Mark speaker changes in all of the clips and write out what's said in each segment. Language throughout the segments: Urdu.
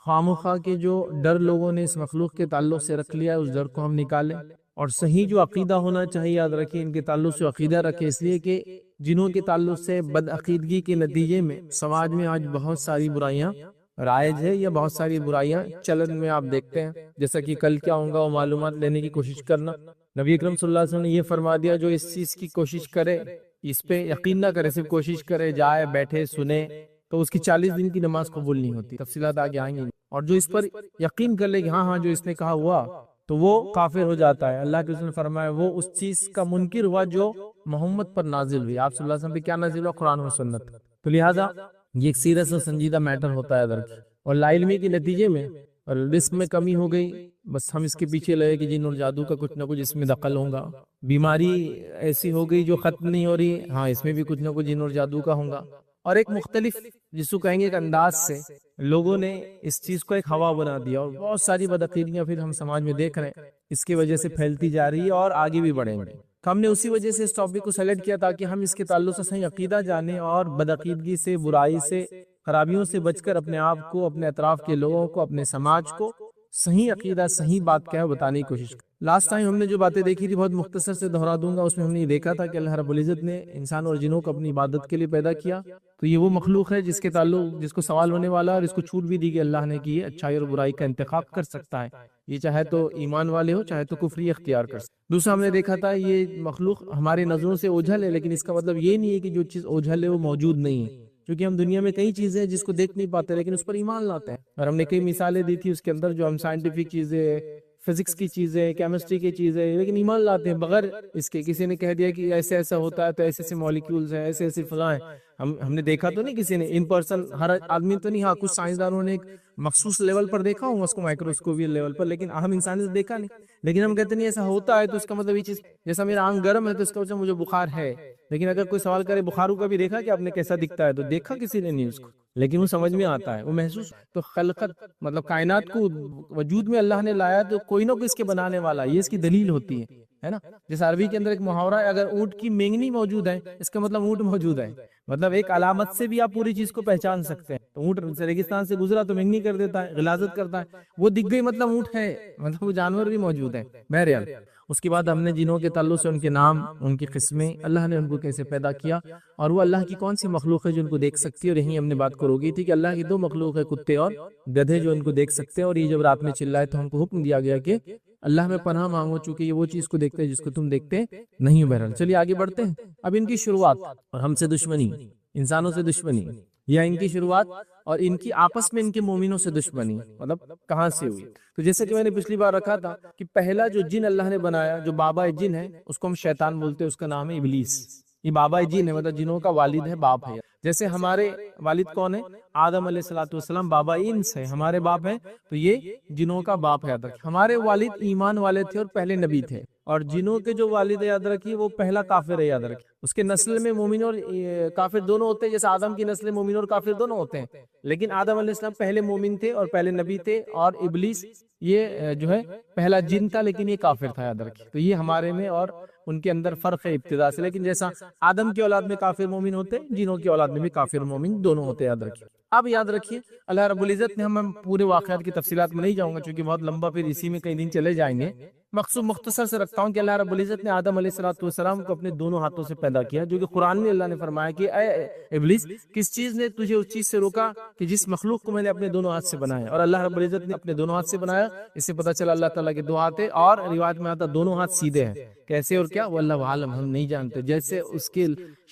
Speaker 1: خواہ کے جو ڈر لوگوں نے اس مخلوق کے تعلق سے رکھ لیا ہے اس ڈر کو ہم نکالیں، اور صحیح جو عقیدہ ہونا چاہیے یاد رکھیں ان کے تعلق سے عقیدہ رکھیں، اس لیے کہ جنہوں کے تعلق سے بد عقیدگی کے نتیجے میں سماج میں آج بہت ساری برائیاں رائج ہے یا بہت ساری برائیاں چلن میں آپ دیکھتے ہیں، جیسا کہ کل کیا ہوگا وہ معلومات لینے کی کوشش کرنا۔ نبی اکرم صلی اللہ علیہ وسلم نے یہ فرما دیا جو اس چیز کی کوشش کرے، اس پہ یقین نہ کرے، صرف کوشش کرے، جائے بیٹھے سنے، تو اس کی 40 دن کی نماز قبول نہیں ہوتی، تفصیلات آگے آئیں گی۔ اور جو اس پر یقین کر لے کہ ہاں جو اس نے کہا ہوا، تو وہ کافر ہو جاتا ہے۔ اللہ کے رسول نے فرمایا وہ اس چیز کا منکر ہوا جو محمد پر نازل ہوئی، آپ صلی اللہ علیہ وسلم پہ کیا نازل ہوا؟ قرآن و سنت۔ تو لہٰذا یہ ایک سیریس اور سنجیدہ میٹر ہوتا ہے ادھر، اور لا علمی کے نتیجے میں اور رزق میں کمی ہو گئی، بس ہم اس کے پیچھے لگے کہ جن اور جادو کا کچھ نہ کچھ اس میں دخل ہوگا، بیماری ایسی ہو گئی جو ختم نہیں ہو رہی، ہاں اس میں بھی کچھ نہ کچھ جن اور جادو کا ہوگا، اور ایک مختلف جس کو کہیں گے ایک انداز سے لوگوں نے اس چیز کو ایک ہوا بنا دیا، اور بہت ساری بدعقیدیاں پھر ہم سماج میں دیکھ رہے ہیں اس کی وجہ سے پھیلتی جا رہی ہے اور آگے بھی بڑھیں گے۔ تو ہم نے اسی وجہ سے اس ٹاپک کو سیلیکٹ کیا تاکہ ہم اس کے تعلق سے صحیح عقیدہ جانیں اور بدعقیدگی سے، برائی سے، خرابیوں سے بچ کر اپنے آپ کو، اپنے اطراف کے لوگوں کو، اپنے سماج کو صحیح عقیدہ، صحیح بات کیا ہے بتانے کی کوشش کریں۔ لاسٹ ٹائم ہم نے جو باتیں دیکھی تھی بہت مختصر سے دہرا دوں گا، اس میں ہم نے یہ دیکھا تھا کہ اللہ رب العزت نے انسان اور جنوں کو اپنی عبادت کے لیے پیدا کیا، تو یہ وہ مخلوق ہے جس کے تعلق، جس کو سوال ہونے والا ہے، اور اس کو چھوٹ بھی دی کہ اللہ نے کی اچھائی اور برائی کا انتخاب کر سکتا ہے، یہ چاہے تو ایمان والے ہو چاہے تو کفری اختیار کر سکتے۔ دوسرا ہم نے دیکھا تھا یہ مخلوق ہماری نظروں سے اوجھل ہے، لیکن اس کا مطلب یہ نہیں ہے کہ جو چیز اوجھل ہے وہ موجود نہیں ہے، کیونکہ ہم دنیا میں کئی چیزیں ہیں جس کو دیکھ نہیں پاتے لیکن اس پر ایمان لاتے ہیں، اور ہم نے کئی مثالیں دی تھی اس کے اندر جو ہم سائنٹیفک چیزیں، فزکس کی چیزیں، کیمسٹری کی چیزیں، لیکن ایمان لاتے ہیں بغیر اس کے۔ کسی نے کہہ دیا کہ ایسے ایسا ہوتا ہے تو ایسے ایسے مولیکیولز ہیں، ایسے ایسے فضا ہیں، ہم نے دیکھا تو نہیں، کسی نے ان پرسن ہر آدمی تو نہیں، ہاں کچھ سائنسدانوں نے ایک مخصوص لیول پر دیکھا ہوں اس کو، مائکروسکوپی لیول پر، لیکن ہم انسان نے دیکھا نہیں، لیکن ہم کہتے نہیں ایسا ہوتا ہے تو اس کا مطلب یہ چیز، جیسا میرا آنکھ گرم ہے تو اس کا مطلب مجھے بخار ہے، لیکن اگر کوئی سوال کرے بخاروں کا بھی دیکھا کہ آپ نے کیسا دکھتا ہے، تو دیکھا کسی نے نہیں اس کو، لیکن وہ سمجھ میں آتا ہے، وہ محسوس۔ تو خلقت مطلب کائنات کو وجود میں اللہ نے لایا تو کوئی نہ کوئی اس کے بنانے والا، یہ اس کی دلیل ہوتی ہے نا۔ جیسے عربی کے اندر ایک محاورہ ہے، اگر اونٹ کی مینگنی موجود ہے اس کا مطلب اونٹ موجود ہے، مطلب ایک علامت سے بھی آپ پوری چیز کو پہچان سکتے ہیں۔ تو اونٹ ریگستان سے گزرا تو مینگنی کر دیتا ہے، غلاظت کرتا ہے، وہ دکھ گئی مطلب اونٹ ہے، مطلب وہ جانور بھی موجود ہے۔ بہرحال اس کے بعد ہم نے جنوں کے تعلق سے ان کے نام، ان کی قسمیں، اللہ نے ان کو کیسے پیدا کیا، اور وہ اللہ کی کون سی مخلوق ہے جو ان کو دیکھ سکتی ہے، اور یہیں ہم نے بات کو روکی تھی کہ اللہ کی دو مخلوق ہے، کتے اور گدھے، جو ان کو دیکھ سکتے ہیں، اور یہ جب رات میں چلائے تو ہم کو حکم دیا گیا کہ اللہ میں پناہ مانگو، چونکہ یہ وہ چیز کو دیکھتے ہیں جس کو تم دیکھتے نہیں ہو۔ بہرحال چلیے آگے بڑھتے ہیں۔ اب ان کی شروعات اور ہم سے دشمنی، انسانوں سے دشمنی، یا ان کی شروعات اور ان کی آپس میں ان کے مومنوں سے دشمنی مطلب کہاں سے ہوئی؟ تو جیسے کہ میں نے پچھلی بار رکھا تھا کہ پہلا جو جن اللہ نے بنایا، جو بابا جن ہے، اس کو ہم شیطان بولتے ہیں، اس کا نام ہے ابلیس۔ یہ بابا جن ہے، مطلب جنوں کا والد ہے، باپ ہے۔ جیسے ہمارے والد کون ہے؟ آدم علیہ السلام بابا انس ہے، ہمارے باپ ہیں، تو یہ جنوں کا باپ ہے۔ یاد رکھیں ہمارے والد ایمان والے تھے اور پہلے نبی تھے، اور جنوں کے جو والد ہے یاد رکھیے وہ پہلا کافر ہے۔ یاد رکھیے اس کے نسل میں مومن اور کافر دونوں ہوتے ہیں، جیسے آدم کی نسل مومن اور کافر دونوں ہوتے ہیں، لیکن آدم علیہ السلام پہلے مومن تھے اور پہلے نبی تھے، اور ابلیس یہ جو ہے پہلا جن تھا لیکن یہ کافر تھا۔ یاد رکھیے تو یہ ہمارے میں اور ان کے اندر فرق ہے ابتدا سے، لیکن جیسا آدم کی اولاد میں کافر مومن ہوتے ہیں، جنوں کی اولاد میں بھی کافر مومن دونوں ہوتے ہیں۔ یاد رکھیے اب یاد رکھیے اللہ رب العزت نے، ہم پورے واقعات کی تفصیلات میں نہیں جاؤں گا چونکہ بہت لمبا، پھر اسی میں کئی دن چلے جائیں گے، مختصر سے رکھتا ہوں کہ اللہ رب العزت نے آدم علیہ السلام کو اپنے دونوں ہاتھوں سے پیدا کیا، جو کہ قرآن میں اللہ نے فرمایا کہ اے ابلیس کس چیز نے تجھے اس چیز سے روکا کہ جس مخلوق کو میں نے اپنے دونوں ہاتھ سے بنایا، اور اللہ رب العزت نے اپنے دونوں ہاتھ سے بنایا، اس سے پتہ چلا اللہ تعالیٰ کے دو ہاتھ ہیں، اور روایت میں آتا دونوں ہاتھ سیدھے ہیں، کیسے اور کیا وہ اللہ عالم، ہم نہیں جانتے، جیسے اس کے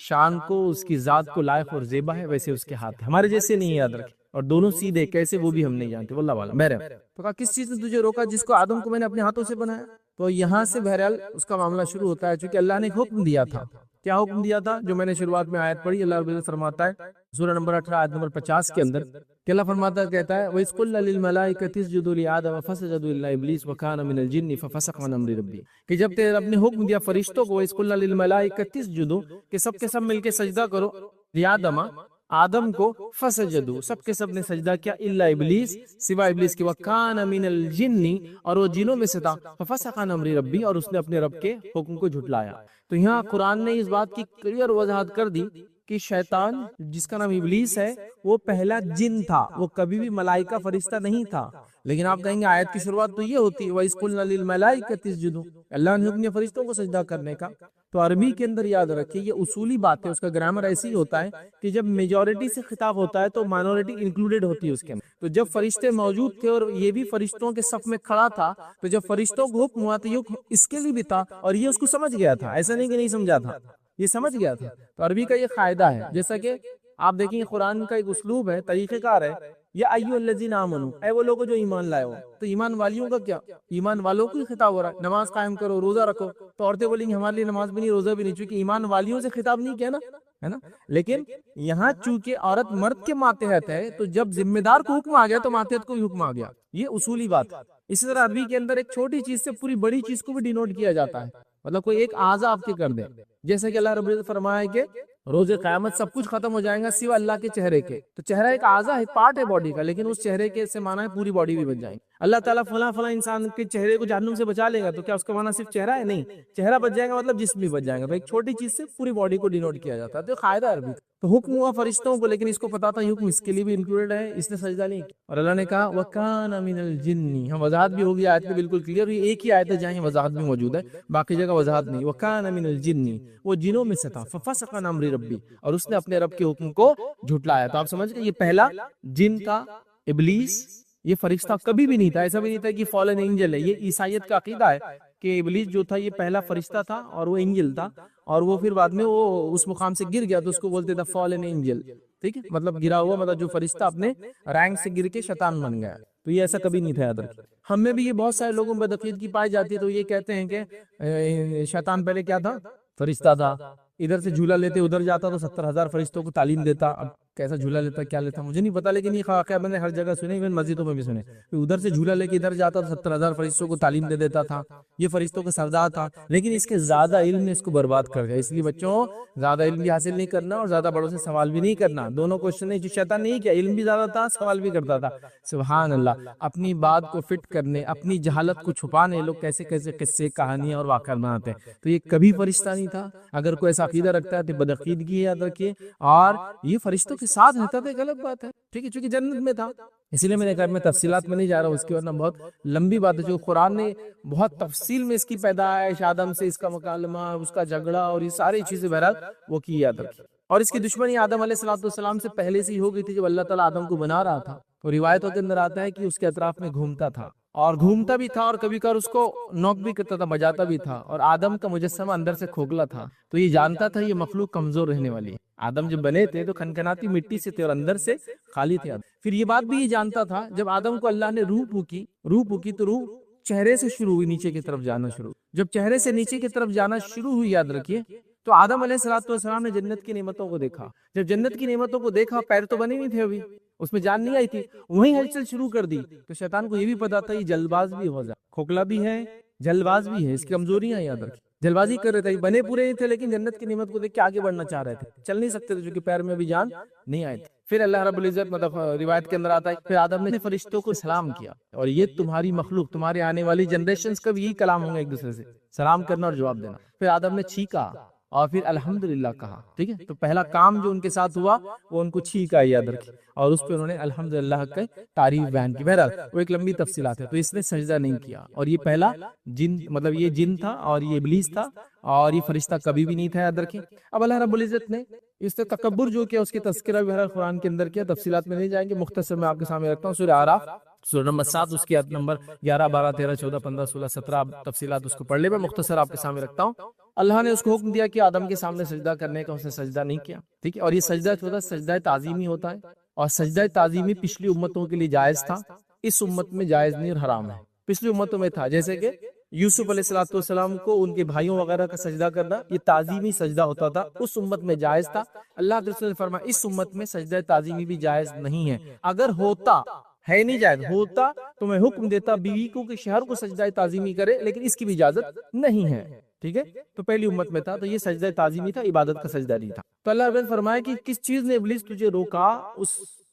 Speaker 1: شان کو، اس کی ذات کو لائق اور زیبا ہے ویسے اس کے ہاتھ ہیں، ہمارے جیسے نہیں، یاد رکھیں، اور دونوں سیدھے کیسے وہ بھی ہم نہیں جانتے، واللہ عالم۔ بہرحال تو کہا کس چیز نے تجھے روکا جس کو آدم کو میں نے اپنے ہاتھوں سے بنایا، تو یہاں سے بہرحال اس کا معاملہ شروع ہوتا ہے، چونکہ اللہ نے ایک حکم دیا تھا۔ کیا حکم دیا تھا؟ جو میں نے شروعات میں آیت پڑھی، اللہ رب العزت فرماتا ہے سورہ نمبر 18 آیت نمبر 50 کے اندر کہ اللہ فرماتا کہتا ہے وَإِذْ قُلْنَا لِلْمَلَائِكَةِ اسْجُدُوا لِآدَمَ فَسَجَدُوا إِلَّا إِبْلِيسَ وَكَانَ مِنَ الْجِنِّ فَفَسَقَ عَنْ أَمْرِ رَبِّهِ، کہ جب تیرے رب نے حکم دیا فرشتوں کو، وَإِذْ قُلْنَا لِلْمَلَائِكَةِ اسْجُدُوا، کہ سب کے سب مل کے سجدہ کرو، لِآدَمَ آدم کو، فسجدوا سب کے سب نے سجدہ کیا، الا ابلیس سوا ابلیس کے، وکان من الجن اور وہ جنوں میں سے تھا، ففسق عن امر ربی اور اس نے اپنے رب کے حکم کو جھٹلایا۔ تو یہاں قرآن نے اس بات کی کلیئر وضاحت کر دی کہ شیطان جس کا نام ابلیس ہے وہ پہلا جن تھا، وہ کبھی بھی ملائکہ فرشتہ نہیں تھا. لیکن آپ کہیں گے آیت کی شروعات تو یہ ہوتی ہے وَإِذْ قُلْنَا لِلْمَلَائِكَةِ اسْجُدُوا، اللہ نے حکم دیا فرشتوں کو سجدہ کرنے کا. تو عربی کے اندر یاد رکھیے یہ اصولی بات ہے، اس کا گرامر ایسے ہی ہوتا ہے کہ جب میجورٹی سے خطاب ہوتا ہے تو مائنورٹی انکلوڈیڈ ہوتی ہے اس کے اندر. تو جب فرشتے موجود تھے اور یہ بھی فرشتوں کے صف میں کھڑا تھا، تو جب فرشتوں کو حکم ہوا تو یہ حکم اس کے لیے بھی تھا، اور یہ اس کو سمجھ گیا تھا، ایسا نہیں کہ نہیں سمجھا تھا، یہ سمجھ گیا تھا. تو عربی کا یہ قاعدہ ہے. جیسا کہ آپ دیکھیں گے قرآن کا ایک اسلوب ہے، طریقہ کار ہے، یا ایھا الذین آمنو، اے وہ لوگ جو ایمان لائے ہو. تو ایمان والیوں کا کیا؟ ایمان والوں کو ہی خطاب ہو رہا ہے. نماز قائم کرو، روزہ رکھو. تو عورتیں بولیں گی ہمارے لیے نماز بھی نہیں، روزہ بھی نہیں، چونکہ ایمان والیوں سے خطاب نہیں کیا نا، ہے نا. لیکن یہاں چونکہ عورت مرد کے ماتحت ہے تو جب ذمہ دار کو حکم آ گیا تو ماتحت کو بھی حکم آ گیا. یہ اصولی بات ہے. اسی طرح عربی کے اندر ایک چھوٹی چیز سے پوری بڑی چیز کو بھی ڈینوٹ کیا جاتا ہے. مطلب کوئی ایک اعضا آپ کے کر دے، جیسے کہ اللہ رب العزت فرمایا کہ روز قیامت سب کچھ ختم ہو جائے گا سوا اللہ کے چہرے کے. تو چہرہ ایک اعضا ہے، پارٹ ہے باڈی کا، لیکن اس چہرے کے سے معنی ہے پوری باڈی بھی بچ جائیں گی. اللہ تعالیٰ فلاں فلاں انسان کے چہرے کو جہنم سے بچا لے گا، تو کیا اس کا معنی صرف چہرہ ہے؟ نہیں، چہرہ بچ جائے گا مطلب جسم بھی بچ جائے گا. تو ایک چھوٹی چیز سے پوری باڈی کو ڈینوٹ کیا جاتا ہے. تو قاعدہ عربی. تو حکم ہوا فرشتوں کو، لیکن اس کو پتا تھا یہ حکم اس کے لیے بھی انکلوڈیڈ ہے، اس نے سجدہ نہیں کیا. اور اللہ نے کہا وَكَانَ مِنَ الْجِنِّ، ہم وضاحت بھی ہوگی آیت میں بالکل کلیئر. یہ ایک ہی آیت ہے جہاں وضاحت بھی موجود ہے، باقی جگہ وضاحت نہیں. وَكَانَ مِنَ الْجِنِّ، وہ جنوں میں سے تھا. فَفَسَقَ عَنْ أَمْرِ رَبِّهِ، اور اس نے اپنے رب کے حکم کو جھٹلایا. تو آپ سمجھ گئے یہ پہلا جن تھا ابلیس. یہ فرشتہ کبھی بھی نہیں تھا، ایسا بھی نہیں تھا کہ فالن اینجل ہے. یہ عیسائیت کا عقیدہ ہے کہ ابلیس جو تھا یہ پہلا فرشتہ تھا اور وہ اینجل تھا، اور وہ پھر بعد میں وہ اس مقام سے گر گیا تو اس کو بولتے تھا فالن اینجل. ٹھیک ہے، مطلب گرا ہوا، مطلب جو فرشتہ اپنے رینک سے گر کے شیطان بن گیا. تو یہ ایسا کبھی نہیں تھا. یاد رکھیں ہم میں بھی یہ بہت سارے لوگوں میں بدعقیدگی پائی جاتی ہے. تو یہ کہتے ہیں کہ شیطان پہلے کیا تھا؟ فرشتہ تھا. ادھر سے جھولا لیتے ادھر جاتا تو 70,000 فرشتوں کو تعلیم دیتا. اب کیسا جھولا لیتا کیا لیتا مجھے نہیں پتا، لیکن یہ واقعہ میں نے ہر جگہ سنے، ایون مسجدوں میں بھی سنے. ادھر سے جھولا لے کے ادھر جاتا تو 70,000 فرشتوں کو تعلیم دے دیتا تھا. یہ فرشتوں کا سردار تھا. لیکن اس کے زیادہ علم نے اس کو برباد کر دیا. اس لیے بچوں زیادہ علم بھی حاصل نہیں کرنا اور زیادہ بڑوں سے سوال بھی نہیں کرنا. دونوں کوشچن نہیں، جو شیطان نہیں کیا، علم بھی زیادہ تھا، سوال بھی کرتا تھا. سبحان اللہ. اپنی بات کو فٹ کرنے، اپنی جہالت کو چھپانے لوگ کیسے کیسے قصے، کہانیاں اور واقعات بناتے ہیں. تو یہ کبھی فرشتہ نہیں تھا. اگر کوئی ایسا عقیدہ رکھتا ہے تو بدعقیدگی ہے، یاد رکھیے. اور یہ فرشتوں کے ساتھ رہتا تھا، غلط بات ہے. ٹھیک ہے، چونکہ جنت میں تھا. اسی لیے میں نے کہا میں تفصیلات میں نہیں جا رہا ہوں، اس کی ورنہ بہت لمبی بات ہے. جو قرآن نے بہت تفصیل میں اس کی پیدائش، آدم سے اس کا مکالمہ، اس کا جھگڑا اور یہ ساری چیزیں بہرحال وہ کی. یاد رکھیے. اور اس کی دشمنی آدم علیہ السلام سے پہلے سے ہی ہو گئی تھی جب اللہ تعالیٰ آدم کو بنا رہا تھا. تو روایتوں کے اندر آتا ہے کہ اس کے اطراف میں گھومتا تھا اور گھومتا بھی تھا، اور کبھی کبھار اس کو نوک بھی کرتا تھا، بجاتا بھی تھا. اور آدم کا مجسمہ اندر سے کھوکھلا تھا. تو یہ جانتا تھا یہ مخلوق کمزور رہنے والی ہے. آدم جب بنے تھے تو کھنکھناتی مٹی سے تھے اور اندر سے خالی تھے. پھر یہ بات بھی یہ جانتا تھا جب آدم کو اللہ نے روح پھونکی تو روح چہرے سے شروع ہوئی نیچے کی طرف جانا شروع. جب چہرے سے نیچے کی طرف جانا شروع ہوئی، یاد رکھیے، تو آدم علیہ السلام نے جنت کی نعمتوں کو دیکھا. جب جنت کی نعمتوں کو دیکھا، پیر تو بنے نہیں تھے، ابھی اس میں جان نہیں آئی تھی، وہیں ہلچل شروع کر دی. تو شیطان کو یہ بھی پتا تھا یہ جلد باز بھی ہو جائے، کھوکھلا بھی ہے، جلد باز بھی ہے، اس کی کمزوریاں یاد رکھیں. جلد بازی کر رہے تھے، بنے پورے نہیں تھے، لیکن جنت کی نعمت کو دیکھ کے آگے بڑھنا چاہ رہے تھے. چل نہیں سکتے تھے کیونکہ پیر میں بھی جان نہیں آئی تھی. پھر اللہ رب العزت، مطلب روایت کے اندر آتا ہے، پھر آدم نے فرشتوں کو سلام کیا. اور یہ تمہاری مخلوق، تمہارے آنے والی جنریشنز کا بھی یہی کلام ہوں گے، ایک دوسرے سے سلام کرنا اور جواب دینا. پھر آدم نے چھینکا اور پھر الحمدللہ کہا. ٹھیک ہے، تو پہلا کام جو ان کے ساتھ ہوا وہ ان کو چھینکا، یاد رکھیں، اور اس پہ انہوں نے الحمدللہ کی تعریف بیان کی. بہرحال وہ ایک لمبی تفصیلات ہے. تو اس نے سجدہ نہیں کیا. اور یہ پہلا جن، مطلب یہ جن تھا اور یہ ابلیس تھا، اور یہ فرشتہ کبھی بھی نہیں تھا، یاد رکھیں. اب اللہ رب العزت نے اس سے تکبر جو کیا، اس کی تذکرہ بھی بہرحال قرآن کے اندر کیا. تفصیلات میں نہیں جائیں گے، مختصر میں آپ کے سامنے رکھتا ہوں. سورہ اعراف سورہ نمبر 7، اس کی آیت نمبر 11، 12، 13، 14، 15، 16، 17. آپ تفصیلات اس کو پڑھ لیں، میں مختصر آپ کے سامنے رکھتا ہوں. اللہ نے اس کو حکم دیا کہ آدم کے سامنے سجدہ کرنے کا، اس نے سجدہ نہیں کیا. ٹھیک ہے، اور یہ سجدہ جو ہوتا ہے سجدہ تعظیمی ہوتا ہے، اور سجدہ تعظیمی پچھلی امتوں کے لیے جائز تھا، اس امت میں جائز نہیں اور حرام ہے. پچھلی امتوں میں تھا، جیسے کہ یوسف علیہ السلام کو ان کے بھائیوں وغیرہ کا سجدہ کرنا یہ تعظیمی سجدہ ہوتا تھا، اس امت میں جائز تھا. اللہ کے رسول نے فرمایا اس امت میں سجدہ تعظیمی بھی جائز نہیں ہے. اگر ہوتا ہے نہیں جائز ہوتا تو میں حکم دیتا بیوی کو کہ شوہر کو سجدہ تعظیمی کرے، لیکن اس کی بھی اجازت نہیں ہے. ٹھیک ہے، تو پہلی امت میں تھا، تو یہ سجدہ تعظیمی تھا، عبادت کا سجدہ نہیں تھا. تو اللہ نے فرمایا کہ کس چیز نے ابلیس تجھے روکا اس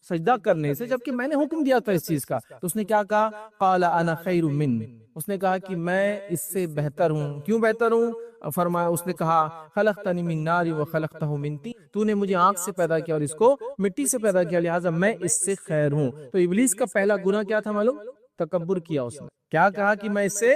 Speaker 1: سجدہ کرنے سے جبکہ میں نے حکم دیا تھا اس چیز کا. تو اس نے کیا کہا؟ قال انا خیر من، اس نے کہا کہ میں اس سے بہتر ہوں. کیوں بہتر ہوں؟ فرمایا، اس نے کہا خلقتنی من نار و خلقتہ من طین، تو نے مجھے آنکھ سے پیدا کیا اور اس کو مٹی سے پیدا کیا، لہٰذا میں اس سے خیر ہوں۔ تو ابلیس کا پہلا گناہ کیا تھا معلوم؟ تکبر کیا اس نے، کیا کہا کہ میں اس سے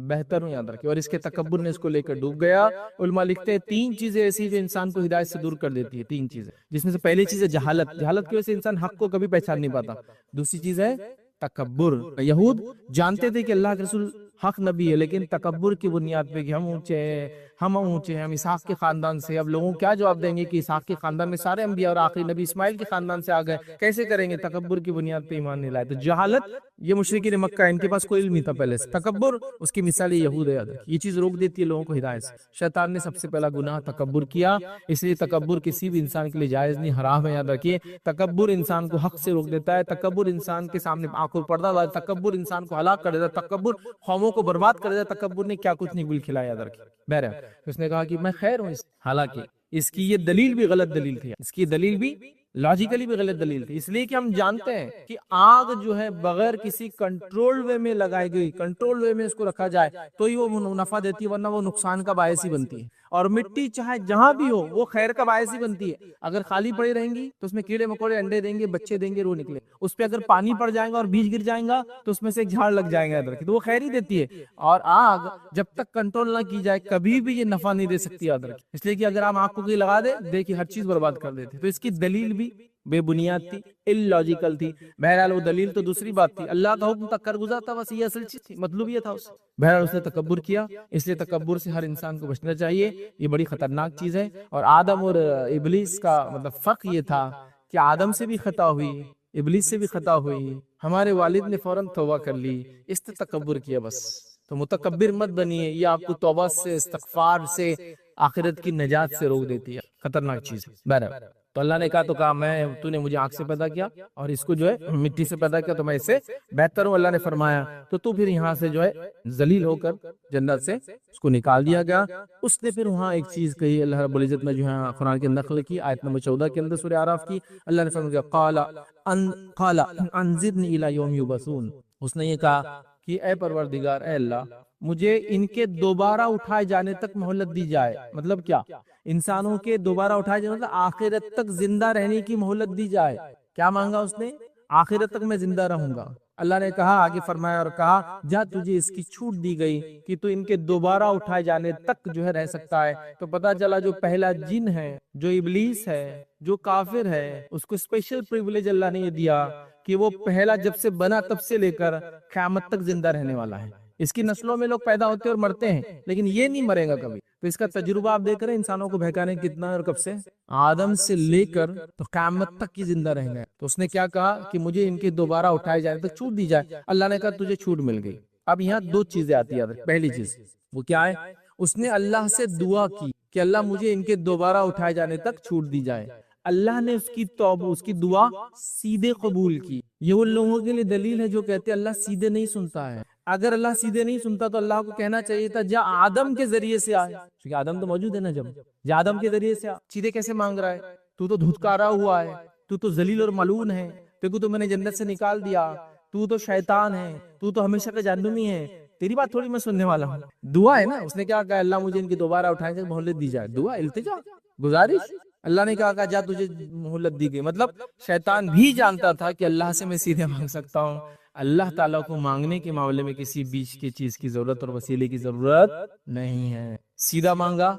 Speaker 1: بہتر ہوں، یاد رکھیں، اور اس کے تکبر نے اس کو لے کر ڈوب گیا۔ علماء لکھتے ہیں 3 چیزیں ایسی جو انسان کو ہدایت سے دور کر دیتی ہے، 3 چیزیں، جس میں سے پہلی چیز ہے جہالت، جہالت کی وجہ سے انسان حق کو کبھی پہچان نہیں پاتا۔ دوسری چیز ہے تکبر، یہود جانتے تھے کہ اللہ کے رسول حق نبی ہے، لیکن تکبر کی بنیاد پہ کہ ہم اونچے ہیں، ہم اسحاق کے خاندان سے، اب لوگوں کو کیا جواب دیں گے کہ اسحاق کے خاندان میں سارے انبیاء اور آخری نبی اسماعیل کے خاندان سے آ گئے، کیسے کریں گے؟ تکبر کی بنیاد پہ ایمان نہیں لائے۔ تو جہالت، یہ مشرکین مکہ، ان کے پاس کوئی علم نہیں تھا پہلے سے۔ تکبر، اس کی مثال یہود ہے، یہ چیز روک دیتی ہے لوگوں کو ہدایت سے۔ شیطان نے سب سے پہلا گناہ تکبر کیا، اس لیے تکبر کسی بھی انسان کے لیے جائز نہیں، حرام ہے، یاد رکھیے۔ تکبر انسان کو حق سے روک دیتا ہے، تکبر انسان کے سامنے آنکھوں پردہ ڈالتا ہے، تکبر انسان کو ہلاک کر دیتا ہے، تکبر قوموں کو برباد کر دیتا ہے۔ تکبر نے کیا کچھ نہیں گل کھلایا، یاد رکھیے۔ بہرحال اس نے کہا کہ میں خیر ہوں، حالانکہ اس کی یہ دلیل بھی غلط دلیل تھی، اس کی دلیل بھی لاجیکلی بھی غلط دلیل تھی، اس لیے کہ ہم جانتے ہیں کہ آگ جو ہے بغیر کسی کنٹرول وے میں لگائی گئی، کنٹرول وے میں اس کو رکھا جائے تو ہی وہ نفع دیتی ہے، ورنہ وہ نقصان کا باعث ہی بنتی ہے۔ اور مٹی چاہے جہاں بھی ہو وہ خیر کا باعث ہی بنتی ہے، اگر خالی پڑی رہیں گی تو اس میں کیڑے مکوڑے انڈے دیں گے، بچے دیں گے، روح نکلے، اس پہ اگر پانی پڑ جائے گا اور بیج گر جائے گا تو اس میں سے ایک جھاڑ لگ جائے گا، تو وہ خیر ہی دیتی ہے۔ اور آگ جب تک کنٹرول نہ کی جائے کبھی بھی یہ نفع نہیں دے سکتی، یاد رکھیں، اس لیے کہ اگر آپ آگ کو کوئی لگا دے، دیکھیے ہر چیز برباد کر دیتے۔ تو اس کی دلیل بھی بے بنیاد تھی، اللاجیکل تھی۔ بہرحال وہ دلیل تو دوسری بات تھی، اللہ کا حکم تک کر گزرتا، بس یہ اصل چیز تھی، مطلب یہ تھا اس۔ بہرحال اس نے تکبر کیا، اس لیے تکبر سے ہر انسان کو بچنا چاہیے، یہ بڑی خطرناک چیز ہے۔ اور آدم اور ابلیس کا مطلب فرق یہ تھا کہ آدم سے بھی خطا ہوئی، ابلیس سے بھی خطا ہوئی، ہمارے والد نے فوراً توبہ کر لی، اس نے تکبر کیا بس۔ تو متکبر مت بنیے، یہ آپ کو توبہ سے، استغفار سے، آخرت کی نجات سے روک دیتی ہے، خطرناک چیز ہے۔ بہرحال تو اللہ نے کہا، تو کہا تو نے مجھے آنکھ سے پیدا کیا اور اس کو جو ہے مٹی سے پیدا کیا، تو میں اس سے بہتر ہوں۔ اللہ نے فرمایا تو پھر یہاں سے جو ہے ذلیل ہو کر جنت سے اس کو نکال دیا گیا۔ اس نے پھر وہاں ایک چیز کہی، اللہ رب العزت نے جو ہے قرآن کے نقل کی، آیت نمبر 14 کے اندر سورہ اعراف کی، اللہ نے فرمایا قال انظرنی الی یوم یبعثون، اس نے یہ کہا کہ اے پروردگار، اے اللہ، مجھے ان کے دوبارہ اٹھائے جانے تک مہلت دی جائے۔ مطلب کیا؟ انسانوں کے دوبارہ اٹھائے جانے مطلب آخرت تک زندہ رہنے کی مہلت دی جائے۔ کیا مانگا اس نے؟ آخرت تک میں زندہ رہوں گا۔ اللہ نے کہا، آگے فرمایا اور کہا، جا تجھے اس کی چھوٹ دی گئی کہ تو ان کے دوبارہ اٹھائے جانے تک جو ہے رہ سکتا ہے۔ تو پتا چلا جو پہلا جن ہے، جو ابلیس ہے، جو کافر ہے، اس کو اسپیشل پریویلیج اللہ نے یہ دیا کہ وہ پہلا جب سے بنا تب سے لے کر قیامت تک زندہ رہنے والا ہے۔ اس کی نسلوں میں لوگ پیدا ہوتے اور مرتے ہیں، لیکن یہ نہیں مرے گا کبھی۔ تو اس کا تجربہ آپ دیکھ رہے ہیں انسانوں کو بہکانے کتنا ہے، اور کب سے؟ آدم سے لے کر تو قیامت تک کی زندہ رہیں گے۔ تو اس نے کیا کہا کہ مجھے ان کے دوبارہ اٹھائے جانے تک چھوٹ دی جائے۔ اللہ نے کہا تجھے چھوٹ مل گئی۔ اب یہاں 2 چیزیں آتی ہیں۔ پہلی چیز وہ کیا ہے؟ اس نے اللہ سے دعا کی کہ اللہ مجھے ان کے دوبارہ اٹھائے جانے تک چھوٹ دی جائے۔ اللہ نے اس کی توبہ، اس کی دعا سیدھے قبول کی۔ یہ ان لوگوں کے لیے دلیل ہے جو کہتے ہیں اللہ سیدھے نہیں سنتا ہے۔ اگر اللہ سیدھے نہیں سنتا تو اللہ کو کہنا چاہیے تھا جا آدم کے ذریعے سے آئے، کیونکہ آدم تو موجود ہے نا، جا آدم کے ذریعے سے آ، سیدھے کیسے مانگ رہا ہے؟ تو دھتکارا ہوا ہے، تو ذلیل اور ملعون ہے، تیرے کو تو میں نے جنت سے نکال دیا، تو شیطان ہے، تو ہمیشہ کا جہنمی ہے، تیری بات تھوڑی میں سننے والا ہوں۔ دعا ہے نا، اس نے کیا کہا؟ اللہ مجھے ان کی دوبارہ اٹھائے سے مہلت دی جائے۔ دعا، التجا، گزارش۔ اللہ نے کہا جا تجھے مہلت دی گئی، مطلب شیطان بھی جانتا تھا کہ اللہ سے میں سیدھے مانگ سکتا ہوں۔ اللہ تعالیٰ کو مانگنے کے معاملے میں کسی بیچ کی چیز کی ضرورت اور وسیلے کی ضرورت نہیں ہے، سیدھا مانگا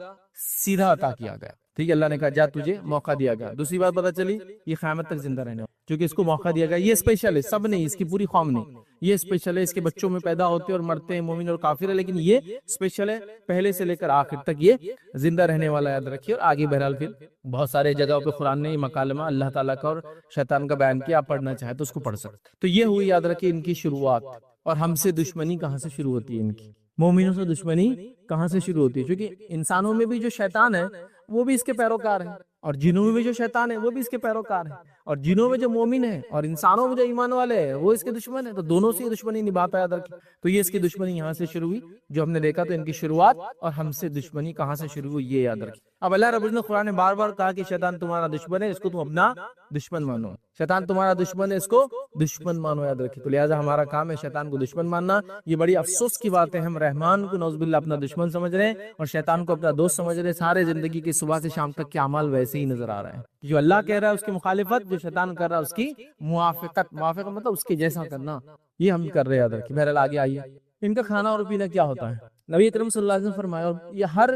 Speaker 1: سیدھا عطا کیا گیا۔ ٹھیک ہے، اللہ نے کہا جا تجھے موقع دیا گیا۔ دوسری بات پتہ چلی، یہ قیامت تک زندہ رہنے، کیونکہ اس کو موقع دیا گیا۔ یہ اسپیشل ہے، سب نہیں، اس کی پوری قوم نہیں، یہ اسپیشل ہے۔ اس کے بچوں میں پیدا ہوتے اور مرتے ہیں مومن اور کافر ہے، لیکن یہ اسپیشل ہے، پہلے سے لے کر آخر تک یہ زندہ رہنے والا، یاد رکھیے۔ اور آگے بہرحال پھر بہت سارے جگہوں پہ قرآن نے یہ مکالمہ اللہ تعالیٰ کا اور شیطان کا بیان کیا، آپ پڑھنا چاہے تو اس کو پڑھ سکتے۔ تو یہ ہوئی، یاد رکھیے، ان کی شروعات۔ اور ہم سے دشمنی کہاں سے شروع ہوتی ہے؟ ان کی مومنوں سے دشمنی کہاں سے شروع ہوتی ہے؟ کیونکہ انسانوں میں بھی جو شیطان ہے وہ بھی اس کے پیروکار ہیں، اور جنوں میں بھی جو شیطان ہے وہ بھی اس کے پیروکار ہیں۔ اور جنوں میں جو مومن ہے اور انسانوں میں جو ایمان والے ہیں وہ اس کے دشمن ہیں، تو دونوں سے یہ دشمنی نبھاتا ہے یاد رکھیں۔ تو یہ اس کی دشمنی یہاں سے شروع ہوئی جو ہم نے دیکھا، تو ان کی شروعات اور ہم سے دشمنی کہاں سے شروع ہوئی یہ یاد رکھیں۔ اب اللہ رب العزت نے قرآن میں بار بار کہا کہ شیطان تمہارا دشمن ہے، اس کو تم اپنا دشمن مانو، شیطان تمہارا دشمن ہے، اس کو دشمن مانو یاد رکھیں۔ تو لہٰذا ہمارا کام ہے شیطان کو دشمن ماننا۔ یہ بڑی افسوس کی بات ہے، ہم رحمان کو نعوذ باللہ اپنا دشمن سمجھ رہے ہیں اور شیطان کو اپنا دوست سمجھ رہے ہیں۔ سارے زندگی کے صبح سے شام تک کے اعمال ویسے ہی نظر آ رہے ہیں، جو اللہ کہہ رہا ہے اس کی مخالفت، جو شیطان کر رہا ہے اس کی موافقت، موافقت مطلب اس کے جیسا کرنا، یہ ہم کر رہے ہیں یاد رکھیں۔ بہرحال آگے آئیے، ان کا کھانا اور پینا کیا ہوتا ہے؟ نبی اکرم صلی اللہ علیہ وسلم فرمایا، اور یہ ہر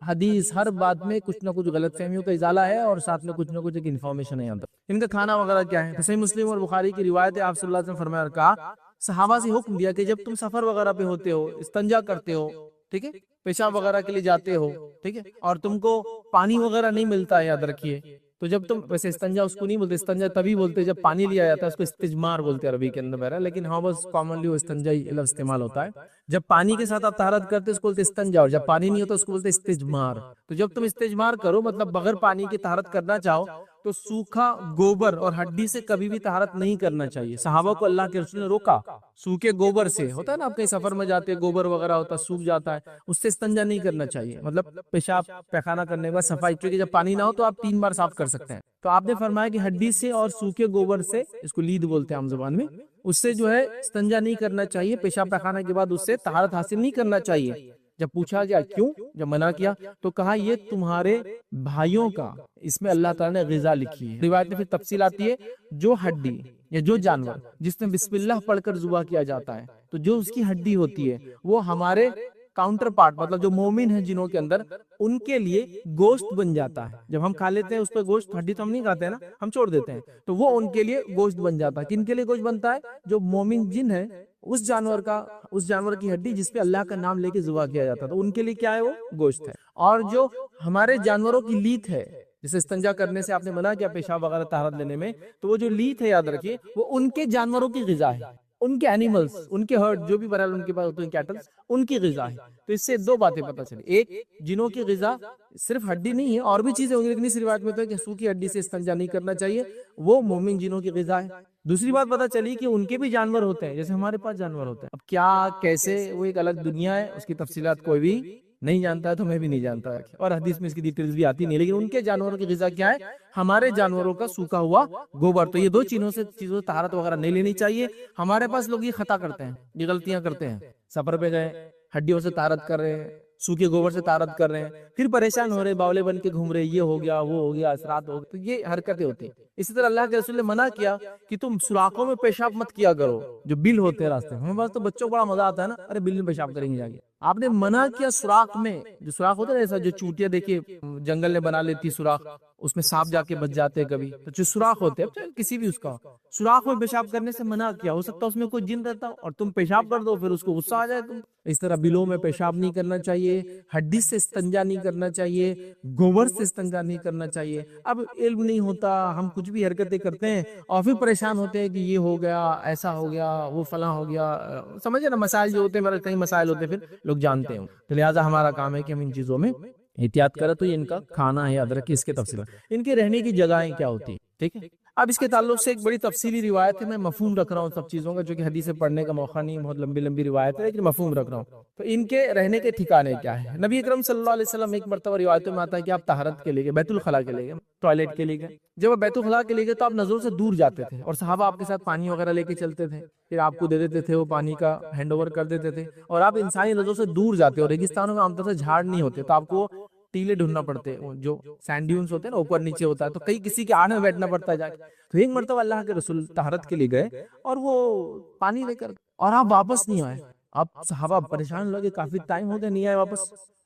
Speaker 1: حدیث ہر بات میں کچھ نہ کچھ غلط فہمیوں کا ازالہ ہے اور ساتھ میں کچھ نہ کچھ ایک انفارمیشن ہے یہاں تک۔ ان کا کھانا وغیرہ کیا ہے؟ صحیح مسلم اور بخاری کی روایت ہے، آپ صلی اللہ علیہ وسلم فرمایا اور کہا، صحابہ سے حکم دیا کہ جب تم سفر وغیرہ پہ ہوتے ہو، استنجا کرتے ہو، ٹھیک ہے، پیشاب وغیرہ کے لیے جاتے ہو، ٹھیک ہے، اور تم کو پانی وغیرہ نہیں ملتا ہے یاد رکھیے، تو جب تم، ویسے استنجا اس کو نہیں بولتے، استنجا تبھی بولتے جب پانی لیا جاتا ہے، اس کو استجمار بولتے ہیں عربی کے اندر بہرحال، لیکن ہاں بس کامنلی وہ استنجا ہی لفظ استعمال ہوتا ہے۔ جب پانی کے ساتھ آپ طہارت کرتے اس کو بولتے استنجا، اور جب پانی نہیں ہوتا اس کو بولتے استجمار۔ تو جب تم استجمار کرو مطلب بغیر پانی کی طہارت کرنا چاہو تو سوکھا گوبر اور ہڈی سے کبھی بھی طہارت نہیں کرنا چاہیے۔ صحابہ کو اللہ کے رسول نے روکا، سوکھے گوبر سے، ہوتا ہے نا آپ کہیں سفر میں جاتے گوبر وغیرہ ہوتا سوکھ جاتا ہے، اس سے استنجا نہیں کرنا چاہیے، مطلب پیشاب پیخانہ کرنے کے بعد صفائی، کیونکہ جب پانی نہ ہو تو آپ 3 بار صاف کر سکتے ہیں۔ تو آپ نے فرمایا کہ ہڈی سے اور سوکھے گوبر سے، اس کو لید بولتے ہیں عام زبان میں، اس سے جو ہے استنجا نہیں کرنا چاہیے، پیشاب پیخانہ کے بعد اس سے طہارت حاصل نہیں کرنا چاہیے۔ جب پوچھا گیا کیوں، جب منع کیا تو کہا یہ تمہارے بھائیوں کا، اس میں اللہ تعالیٰ نے غذا لکھی ہے۔ روایت میں پھر تفصیل آتی ہے، جو ہڈی یا جو جانور جس میں بسم اللہ پڑھ کر ذبح کیا جاتا ہے، تو جو اس کی ہڈی ہوتی ہے وہ ہمارے کاؤنٹر پارٹ، مطلب جو مومن ہیں جنوں کے اندر، ان کے لیے گوشت بن جاتا ہے۔ جب ہم کھا لیتے ہیں اس پہ گوشت، ہڈی تو ہم نہیں کھاتے ہیں نا، ہم چھوڑ دیتے ہیں، تو وہ ان کے لیے گوشت بن جاتا ہے۔ کن کے لیے گوشت بنتا ہے؟ جو مومن جن ہے، اس جانور کا، اس جانور کی ہڈی جس پہ اللہ کا نام لے کے ذبح کیا جاتا ہے، تو ان کے لیے کیا ہے؟ وہ گوشت ہے۔ اور جو ہمارے جانوروں کی لیت ہے، جسے استنجا کرنے سے آپ نے منع کیا پیشاب وغیرہ طہارت لینے میں، تو وہ جو لیت ہے یاد رکھیے وہ ان کے جانوروں کی غذا ہے، ان کے اینیملز، ان کے ہرڈ جو بھی برحال ان کے پاس ہوتے ہیں کیٹلز، ان کی غذا ہے۔ تو اس سے 2 باتیں پتہ چلی، ایک جنوں کی غذا صرف ہڈی نہیں ہے، اور بھی چیزیں ہوں گی، لیکن اس روایت میں تو ہے کہ سوکھی ہڈی سے استنجا نہیں کرنا چاہیے، وہ مومن جنوں کی غذا ہے۔ دوسری بات پتہ چلی کہ ان کے بھی جانور ہوتے ہیں جیسے ہمارے پاس جانور ہوتے ہیں۔ اب کیا کیسے، وہ ایک الگ دنیا ہے، اس کی تفصیلات کوئی بھی نہیں جانتا ہے، تو میں بھی نہیں جانتا ہے، اور حدیث میں اس کی ڈیٹیلز بھی آتی نہیں، لیکن ان کے جانوروں کی غذا کیا ہے؟ ہمارے جانوروں کا سوکھا ہوا گوبر۔ تو یہ 2 چیزوں سے طہارت وغیرہ نہیں لینی چاہیے۔ ہمارے پاس لوگ یہ خطا کرتے ہیں، یہ غلطیاں کرتے ہیں، سفر پہ گئے ہڈیوں سے طہارت کر رہے ہیں، سوکھے گوبر سے طہارت کر رہے ہیں، پھر پریشان ہو رہے، باولے بن کے گھوم رہے، یہ ہو گیا وہ ہو گیا، اثرات ہو گئے، تو یہ حرکتیں ہوتی ہیں۔ اسی طرح اللہ کے رسول نے منع کیا کہ تم سوراخوں میں پیشاب مت کیا کرو، جو بل ہوتے ہیں راستے میں۔ ہمیں پاس تو بچوں کو بڑا مزہ آتا ہے نا، ارے بل میں پیشاب کریں گے جا کے، آپ نے منع کیا سوراخ میں، جو سوراخ ہوتا ہے ایسا، جو چوٹیاں دیکھیے جنگل میں بنا لیتی سوراخ، اس میں سانپ جا کے بچ جاتے ہیں کبھی، تو جو سوراخ ہوتے ہیں کسی بھی اس کا، سوراخ میں پیشاب کرنے سے منع کیا۔ ہو سکتا ہے اس میں کوئی جن رہتا ہو اور تم پیشاب کر دو، پھر اس کو غصہ آ جائے تم۔ اس طرح بلوں میں پیشاب نہیں کرنا چاہیے، ہڈی سے استنجا نہیں کرنا چاہیے، گوبر سے استنجا نہیں کرنا چاہیے۔ اب علم نہیں ہوتا، ہم کچھ بھی حرکتیں کرتے ہیں اور پھر پریشان ہوتے ہیں کہ یہ ہو گیا، ایسا ہو گیا، وہ فلاں ہو گیا، سمجھے نا، مسائل جو ہوتے ہیں، کئی مسائل ہوتے ہیں پھر لوگ جانتے ہیں، تو لہٰذا ہمارا کام ہے کہ ہم ان چیزوں میں احتیاط کریں۔ تو یہ ان کا کھانا ہے، یاد رکھیے اس کے تفصیل، ان کے رہنے کی جگہیں کیا ہوتی ہیں، ٹھیک ہے۔ اب اس کے تعلق سے ایک بڑی تفصیلی روایت ہے، میں مفہوم رکھ رہا ہوں سب چیزوں کا، جو کہ حدیث پڑھنے کا موقع نہیں، بہت لمبی لمبی روایت ہے، لیکن مفہوم رکھ رہا ہوں۔ تو ان کے رہنے کے ٹھکانے کیا ہے؟ نبی اکرم صلی اللہ علیہ وسلم ایک مرتبہ روایتوں میں آتا ہے کہ آپ طہارت کے لیے گئے، بیت الخلاء کے لیے گئے، ٹوائلٹ کے لیے گئے۔ جب آپ بیت الخلاء کے لیے گئے تو آپ نظروں سے دور جاتے تھے، اور صحابہ آپ کے ساتھ پانی وغیرہ لے کے چلتے تھے، پھر آپ کو دے دیتے تھے، وہ پانی کا ہینڈ اوور کر دیتے تھے، اور آپ انسانی نظروں سے دور جاتے، اور ریگستانوں میں عام طور سے جھاڑ نہیں ہوتے، تو آپ کو ٹیلے ڈھونڈنا پڑتے، جو سینڈ ڈیونز ہوتے ہیں نا، اوپر نیچے ہوتا ہے، تو کئی کسی کے آڑ میں بیٹھنا پڑتا ہے جا کے۔ تو ایک مرتبہ اللہ کے رسول طہارت کے لیے گئے اور وہ پانی لے کر، اور آپ واپس نہیں آئے۔ اب صحابہ پریشان لگے، کافی ٹائم ہو گیا نہیں آئے واپس،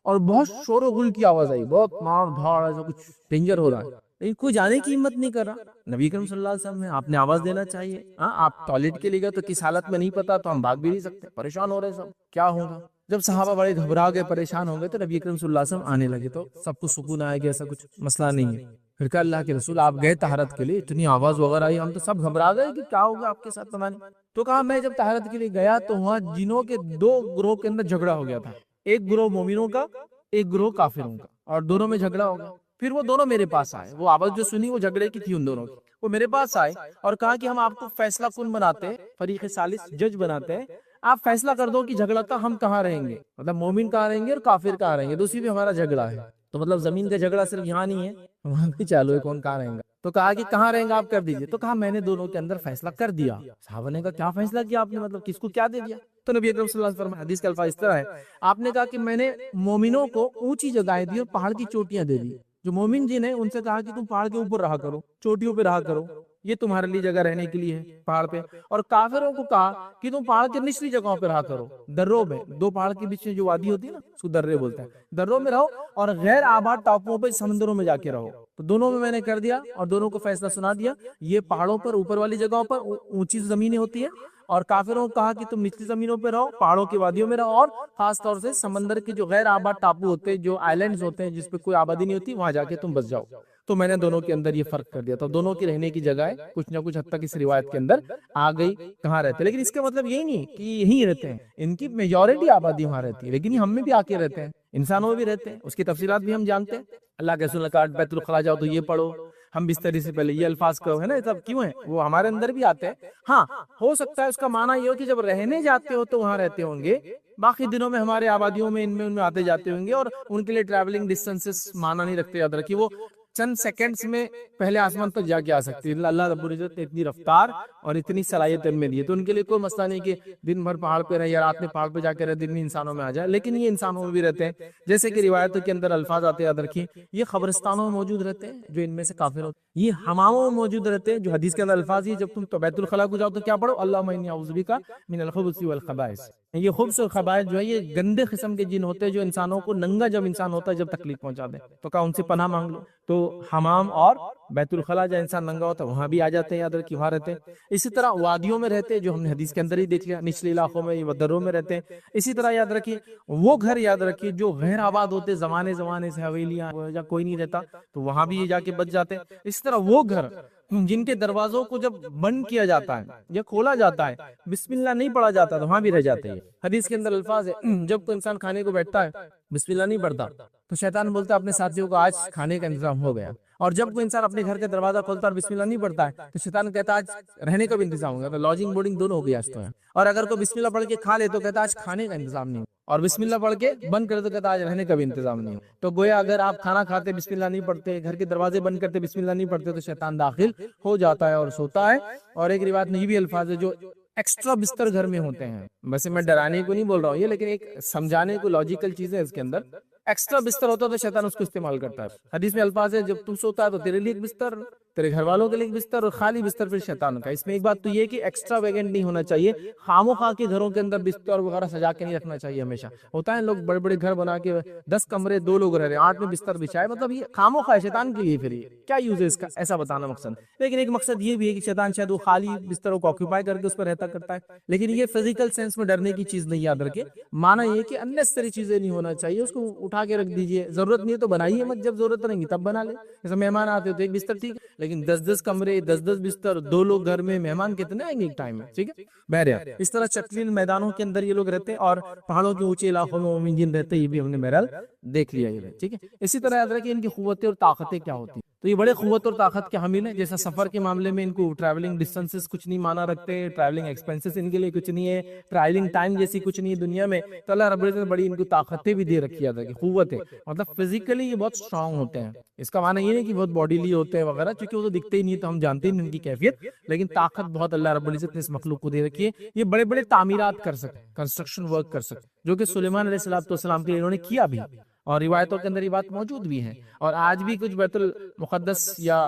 Speaker 1: اور بہت شور و غل کی آواز آئی، بہت مار دھاڑ، ایسا کچھ ڈینجر ہو رہا ہے، لیکن کوئی جانے کی ہمت نہیں کر رہا۔ نبی کریم صلی اللہ علیہ وسلم نے، آپ نے آواز دینا چاہیے، ہاں آپ ٹوائلٹ کے لیے گئے تو کس حالت میں نہیں پتا، تو ہم بھاگ بھی نہیں سکتے، پریشان ہو رہے سب، کیا ہوگا۔ جب صحابہ بڑے گھبرا گئے، پریشان ہو گئے، تو نبی کریم صلی اللہ علیہ وسلم آنے لگے، تو سب کو سکون آیا کہ ایسا کچھ مسئلہ نہیں ہے۔ پھر کہا اللہ کے رسول آپ گئے طہارت کے لیے، اتنی آواز وغیرہ آئی، ہم تو سب گھبرا گئے کہ کیا ہوگا آپ کے ساتھ، پتہ نہیں۔ تو کہا میں جب طہارت کے لیے گیا تو وہاں جنوں کے 2 گروہ کے اندر جھگڑا ہو گیا تھا، ایک گروہ مومنوں کا، ایک گروہ کافروں کا، اور دونوں میں جھگڑا ہو گیا۔ پھر وہ دونوں میرے پاس آئے، وہ آواز جو سنی وہ جھگڑے کی تھی ان دونوں کی، وہ میرے پاس آئے اور کہا کہ ہم آپ کو فیصلہ کن بناتے ہیں، فریق ثالث جج بناتے ہیں، آپ فیصلہ کر دو کہ جھگڑا تھا ہم کہاں رہیں گے، مطلب مومن کہاں رہیں گے اور کافر کہاں رہیں گے، دوسری بھی ہمارا جھگڑا ہے، تو مطلب زمین کا جھگڑا صرف یہاں نہیں ہے، وہاں بھی چالو ہے، کون کہاں رہیں گا، تو کہا کہ کہاں رہیں گا آپ کر دیجئے، تو کہا میں نے دونوں کے اندر فیصلہ کر دیا۔ صحابہ نے کہا کیا فیصلہ کیا آپ نے، مطلب کس کو کیا دے دیا؟ تو نبی اکرم صلی اللہ علیہ وسلم حدیث کے الفاظ اس طرح ہے، آپ نے کہا کہ میں نے مومنوں کو اونچی جگہیں دی اور پہاڑ کی چوٹیاں دے دی، جو مومن جن ہیں ان سے کہا کہ تم پہاڑ کے اوپر رہا کرو، چوٹیوں پہ رہا کرو، یہ تمہارے لیے جگہ رہنے کے لیے ہے پہاڑ پہ، اور کافروں کو کہا کہ تم پہاڑ کے نچلی جگہوں پہ رہا کرو، دروں میں، دو پہاڑ کے بیچ میں جو وادی ہوتی ہے نا اس کو درے بولتے ہیں، دروں میں رہو، اور غیر آباد ٹاپوؤں پہ سمندروں میں جا کے رہو، تو دونوں میں نے کر دیا اور دونوں کو فیصلہ سنا دیا، یہ پہاڑوں پر اوپر والی جگہوں پر اونچی زمینیں ہوتی ہیں، اور کافروں کو کہا کہ تم نچلی زمینوں پہ رہو، پہاڑوں کی وادیوں میں رہو، اور خاص طور سے سمندر کے جو غیر آباد ٹاپو ہوتے ہیں، جو آئلینڈز ہوتے ہیں جس پہ کوئی آبادی نہیں ہوتی، وہاں جا کے تم بس جاؤ، تو میں نے دونوں کے اندر یہ فرق کر دیا، تو دونوں کی رہنے کی جگہ ہے کچھ نہ کچھ حد تک اس روایت کے اندر آ گئی کہاں رہتے ہیں، لیکن اس کا مطلب یہی نہیں کہ یہیں رہتے ہیں، ان کی میجورٹی آبادی وہاں رہتی ہے، لیکن یہ ہم میں بھی آ کے رہتے ہیں، انسانوں میں بھی رہتے ہیں، اس کی تفصیلات بھی ہم جانتے ہیں، اللہ کے رسول نے کہا بیت الخلا جاؤ تو یہ پڑھو، ہم بستری سے پہلے یہ الفاظ کرو، ہے نا، سب کیوں ہیں وہ ہمارے اندر بھی آتے ہیں، ہاں ہو سکتا ہے اس کا معنی یہ ہو کہ جب رہنے جاتے ہو تو وہاں رہتے ہوں گے، باقی دنوں میں ہمارے آبادیوں میں ان میں آتے جاتے ہوں گے، اور ان کے لیے ٹریولنگ ڈسٹینسز معنی نہیں رکھتے، یاد رکھیے وہ چند سیکنڈز میں پہلے آسمان تک جا کے آ سکتی ہے، اللہ رب العزت نے اتنی رفتار اور اتنی صلاحیت ان میں دی ہے، تو ان کے لیے کوئی مسئلہ نہیں کہ دن بھر پہاڑ پہ رہے یا رات میں پہاڑ پہ جا کے رہے، دن میں انسانوں میں آ جائے، لیکن یہ انسانوں میں بھی رہتے ہیں، جیسے کہ روایتوں کے اندر الفاظ آتے ہیں، یاد رکھیے یہ قبرستانوں میں موجود رہتے ہیں جو ان میں سے کافر ہوتے ہیں، یہ حماموں میں موجود رہتے ہیں جو حدیث کے اندر الفاظ یہ جب تم تو بیت الخلا کو جاؤ تو کیا پڑھو، اللہم انی اعوذ بک من الخبث والخبائث، یہ خبث اور خبائث جو ہے یہ گندے قسم کے جن ہوتے ہیں جو انسانوں کو ننگا جب انسان ہوتا ہے جب تکلیف پہنچا دیں، تو کہا ان سے پناہ مانگ لو، تو حمام اور بیت الخلا جہاں انسان ننگا ہوتا ہے وہاں بھی آ جاتے ہیں، یاد رکھیے وہاں رہتے ہیں، اسی طرح وادیوں میں رہتے ہیں جو ہم نے حدیث کے اندر ہی دیکھ لیا، نچلے علاقوں میں یہ دروں میں رہتے ہیں، اسی طرح یاد رکھیے وہ گھر یاد رکھیے جو غیر آباد ہوتے زمانے سے حویلیاں یا کوئی نہیں رہتا تو وہاں بھی یہ جا کے بچ جاتے ہیں، اسی طرح وہ گھر جن کے دروازوں کو جب بند کیا جاتا ہے یا کھولا جاتا ہے بسم اللہ نہیں پڑھا جاتا تو وہاں بھی رہ جاتے ہیں، حدیث کے اندر الفاظ ہے جب کوئی انسان کھانے کو بیٹھتا ہے بسم اللہ نہیں پڑھتا تو شیطان بولتا ہے اپنے ساتھیوں کو آج کھانے کا انتظام ہو گیا، اور جب کوئی انسان اپنے گھر کا دروازہ کھولتا ہے اور بسم اللہ نہیں پڑھتا ہے تو شیطان کہتا ہے آج رہنے کا بھی انتظام ہوگا، تو لاجنگ بورڈنگ دونوں ہو گیا آج تو ہے، اور اگر کوئی بسم اللہ پڑھ کے کھا لے تو کہتا ہے آج کھانے کا انتظام نہیں، اور بسم اللہ پڑھ کے بند کرے تو کہتا آج رہنے کا بھی انتظام نہیں، تو گویا اگر آپ کھانا کھاتے بسم اللہ نہیں پڑھتے، گھر کے دروازے بند کرتے بسم اللہ نہیں پڑھتے تو شیطان داخل ہو جاتا ہے اور سوتا ہے، اور ایک روایت میں یہ بھی الفاظ ہے جو ایکسٹرا بستر گھر میں ہوتے ہیں، ویسے میں ڈرانے کو نہیں بول رہا ہوں یہ، لیکن ایک سمجھانے کو لاجیکل چیز ہے اس کے اندر، ایکسٹرا بستر ہوتا ہے تو شیطان اس کو استعمال کرتا ہے، حدیث میں الفاظ ہے جب تو سوتا ہے تو تیرے لیے ایک بستر، تیرے گھر والوں کے لیے ایک بستر، اور خالی بستر پھر شیطان کا، اس میں ایک بات تو یہ کہ ایکسٹرا ویگنٹ نہیں ہونا چاہیے، خام و خواہ کے گھروں کے اندر بستر وغیرہ سجا کے نہیں رکھنا چاہیے، ہمیشہ ہوتا ہے لوگ بڑے بڑے گھر بنا کے 10 کمرے 2 لوگ رہ رہے ہیں 8 میں بستر بچھائے، مطلب یہ خام و خواہ شیطان کے لیے، پھر یہ کیا یوز ہے اس کا، ایسا بتانا مقصد، لیکن ایک مقصد یہ بھی ہے کہ شیطان شاید وہ خالی بستروں کو آکوپائی کر کے اس پر رہتا کرتا ہے، لیکن یہ فزیکل سینس میں ڈرنے کی چیز نہیں، یاد رکھے معنی یہ کہ اننیسری چیزیں نہیں ہونا چاہیے، اس کو اٹھا کے رکھ دیجئے، ضرورت نہیں ہے تو بنائیے مت، جب ضرورت رہیں گی تب بنا لے، جیسے مہمان آتے ہو تو ایک بستر ٹھیک ہے، لیکن 10 کمرے 10 بستر 2 لوگ گھر میں، مہمان کتنے آئیں گے ایک ٹائم میں، ٹھیک ہے بہرحال اس طرح چٹلیل میدانوں کے اندر یہ لوگ رہتے ہیں، اور پہاڑوں کے اونچے علاقوں میں مومن جن رہتے ہیں، یہ بھی ہم نے بہرحال دیکھ لیا یہ، ٹھیک ہے، اسی طرح یاد رکھیں ان کی قوتیں اور طاقتیں کیا ہوتی ہیں، تو یہ بڑے قوت اور طاقت کے حامل ہیں، جیسا سفر کے معاملے میں ان کو ٹریولنگ ڈسٹینسز کچھ نہیں مانا رکھتے، ٹریولنگ ایکسپینسز ان کے لیے کچھ نہیں ہے، ٹریولنگ ٹائم جیسی کچھ نہیں ہے دنیا میں، تو اللہ رب العزت نے بڑی ان کو طاقتیں بھی دے رکھی ہے، قوتیں مطلب فزیکلی یہ بہت اسٹرانگ ہوتے ہیں، اس کا معنی یہ نہیں کہ بہت باڈیلی ہوتے ہیں وغیرہ، چونکہ وہ تو دکھتے ہی نہیں تو ہم جانتے ہی نہیں ان کی کیفیت، لیکن طاقت بہت اللہ رب العزت نے اس مخلوق کو دے رکھی ہے، یہ بڑے بڑے تعمیرات کر سکتے، کنسٹرکشن ورک کر سکتے، جو کہ سلیمان علیہ السلام کے لیے انہوں نے کیا بھی، اور روایتوں کے اندر یہ بات موجود بھی ہے، اور آج بھی کچھ بیت المقدس یا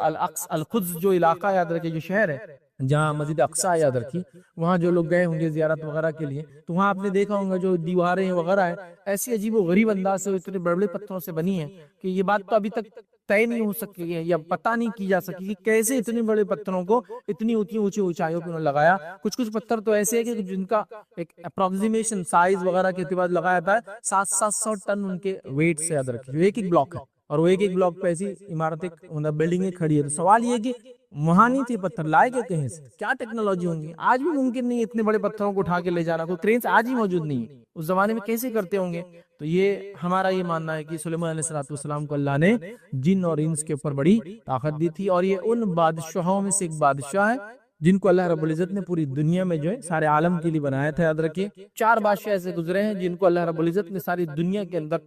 Speaker 1: القدس جو علاقہ یاد رکھے جو شہر ہے جہاں مسجد اقصی یاد رکھی، وہاں جو لوگ گئے ہوں گے زیارت وغیرہ کے لیے تو وہاں آپ نے دیکھا ہوگا جو دیواریں وغیرہ ہیں ایسی عجیب و غریب انداز سے اتنے بڑے بڑے پتھروں سے بنی ہیں کہ یہ بات تو ابھی تک طے نہیں ہو سکی ہے یا پتہ نہیں کی جا سکی کہ کیسے اتنے بڑے پتھروں کو اتنی اونچی اونچائیوں پہ لگایا، کچھ پتھر تو ایسے ہیں کہ جن کا ایک اپروکسیمیشن سائز وغیرہ کے اعتبار لگایا تھا 700 ٹن ان کے ویٹ سے یاد رکھیے، ایک بلاک ہے اور وہ ایک بلاک پہ ایسی عمارتیں بلڈنگیں کھڑی ہے، تو سوال یہ کہ وہاں نہیں تھے پتھر لائے گئے کہیں سے، کیا ٹیکنالوجی ہوں گی، آج بھی ممکن نہیں اتنے بڑے پتھروں کو اٹھا کے لے جانا، کوئی کرینز آج ہی موجود نہیں ہے، اس زمانے میں کیسے کرتے ہوں گے، تو یہ ہمارا یہ ماننا ہے کہ سلیمان علیہ السلام کو اللہ نے جن اور انس کے اوپر بڑی طاقت دی تھی، اور یہ ان بادشاہوں میں سے ایک بادشاہ ہے جن کو اللہ رب العزت نے پوری دنیا میں جو ہے سارے عالم کے لیے بنایا تھا۔ یاد رکھیے 4 بادشاہ ایسے گزرے ہیں جن کو اللہ رب العزت نے ساری دنیا کے اندر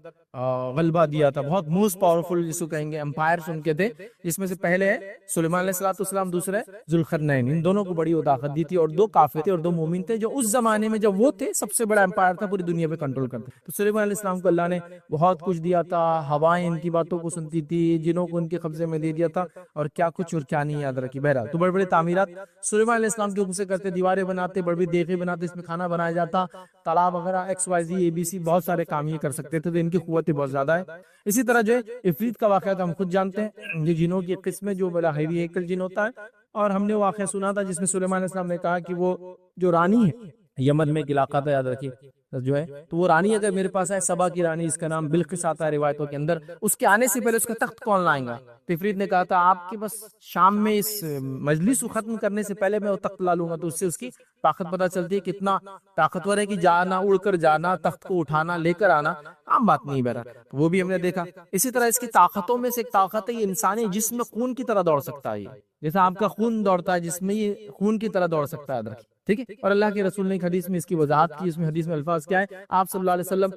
Speaker 1: غلبہ دیا تھا، بہت موسٹ پاورفل جس کو کہیں گے امپائرز ان کے تھے، جس میں سے پہلے ہے سلیمان علیہ السلام، دوسرے ذوالقرنین۔ ان دونوں کو بڑی وہ طاقت دی تھی، اور 2 کافر تھے اور 2 مومن تھے جو اس زمانے میں جب وہ تھے سب سے بڑا امپائر تھا، پوری دنیا پہ کنٹرول کرتے۔ تو سلیمان علیہ السلام کو اللہ نے بہت کچھ دیا تھا، ہوائیں ان کی باتوں کو سنتی تھی، جنوں کو ان کے قبضے میں دے دیا تھا، اور کیا کچھ اور کیا نہیں، یاد رکھی۔ بہرحال تو بڑے بڑے تعمیرات سلیمان علیہ السلام کے حکم سے کرتے، دیواریں بناتے، بڑی بڑی دیگیں بناتے، اس میں کھانا بنایا جاتا، تالاب وغیرہ XYZ ABC بہت سارے کام یہ کر سکتے تھے، تو ان کی قوتیں بہت زیادہ ہے۔ اسی طرح جو ہے عفریت کا واقعہ تو ہم خود جانتے ہیں، یہ جنوں کی قسم ہے جو بڑا ہیوی ہیکل جن ہوتا ہے، اور ہم نے وہ واقعہ سنا تھا جس میں سلیمان علیہ السلام نے کہا کہ وہ جو رانی ہے، یمن میں ایک علاقہ تھا، یاد رکھیے جو ہے، تو وہ رانی اگر میرے پاس ہے، سبا کی رانی، اس کا نام بلقیس آتا ہے روایتوں کے اندر، اس کے آنے سے پہلے اس کا تخت کون لائیں گا؟ تو عفریت نے کہا تھا آپ کے بس شام میں اس مجلس کو ختم کرنے سے پہلے میں وہ تخت لا لوں گا۔ تو اس سے اس کی طاقت پتہ چلتی ہے کتنا طاقتور ہے، کہ جانا، اڑ کر جانا، تخت کو اٹھانا، لے کر آنا عام بات نہیں بہرا، وہ بھی ہم نے دیکھا۔ اسی طرح اس کی طاقتوں میں سے ایک طاقت ہے، یہ انسانی جسم میں خون کی طرح دوڑ سکتا ہے، جیسا آپ کا خون دوڑتا ہے جس میں، یہ خون کی طرح دوڑ سکتا ہے، ٹھیک ہے۔ اور اللہ کے رسول نے ایک حدیث میں اس کی وضاحت کی، اس میں حدیث میں الفاظ کیا ہے، آپ صلی اللہ علیہ وسلم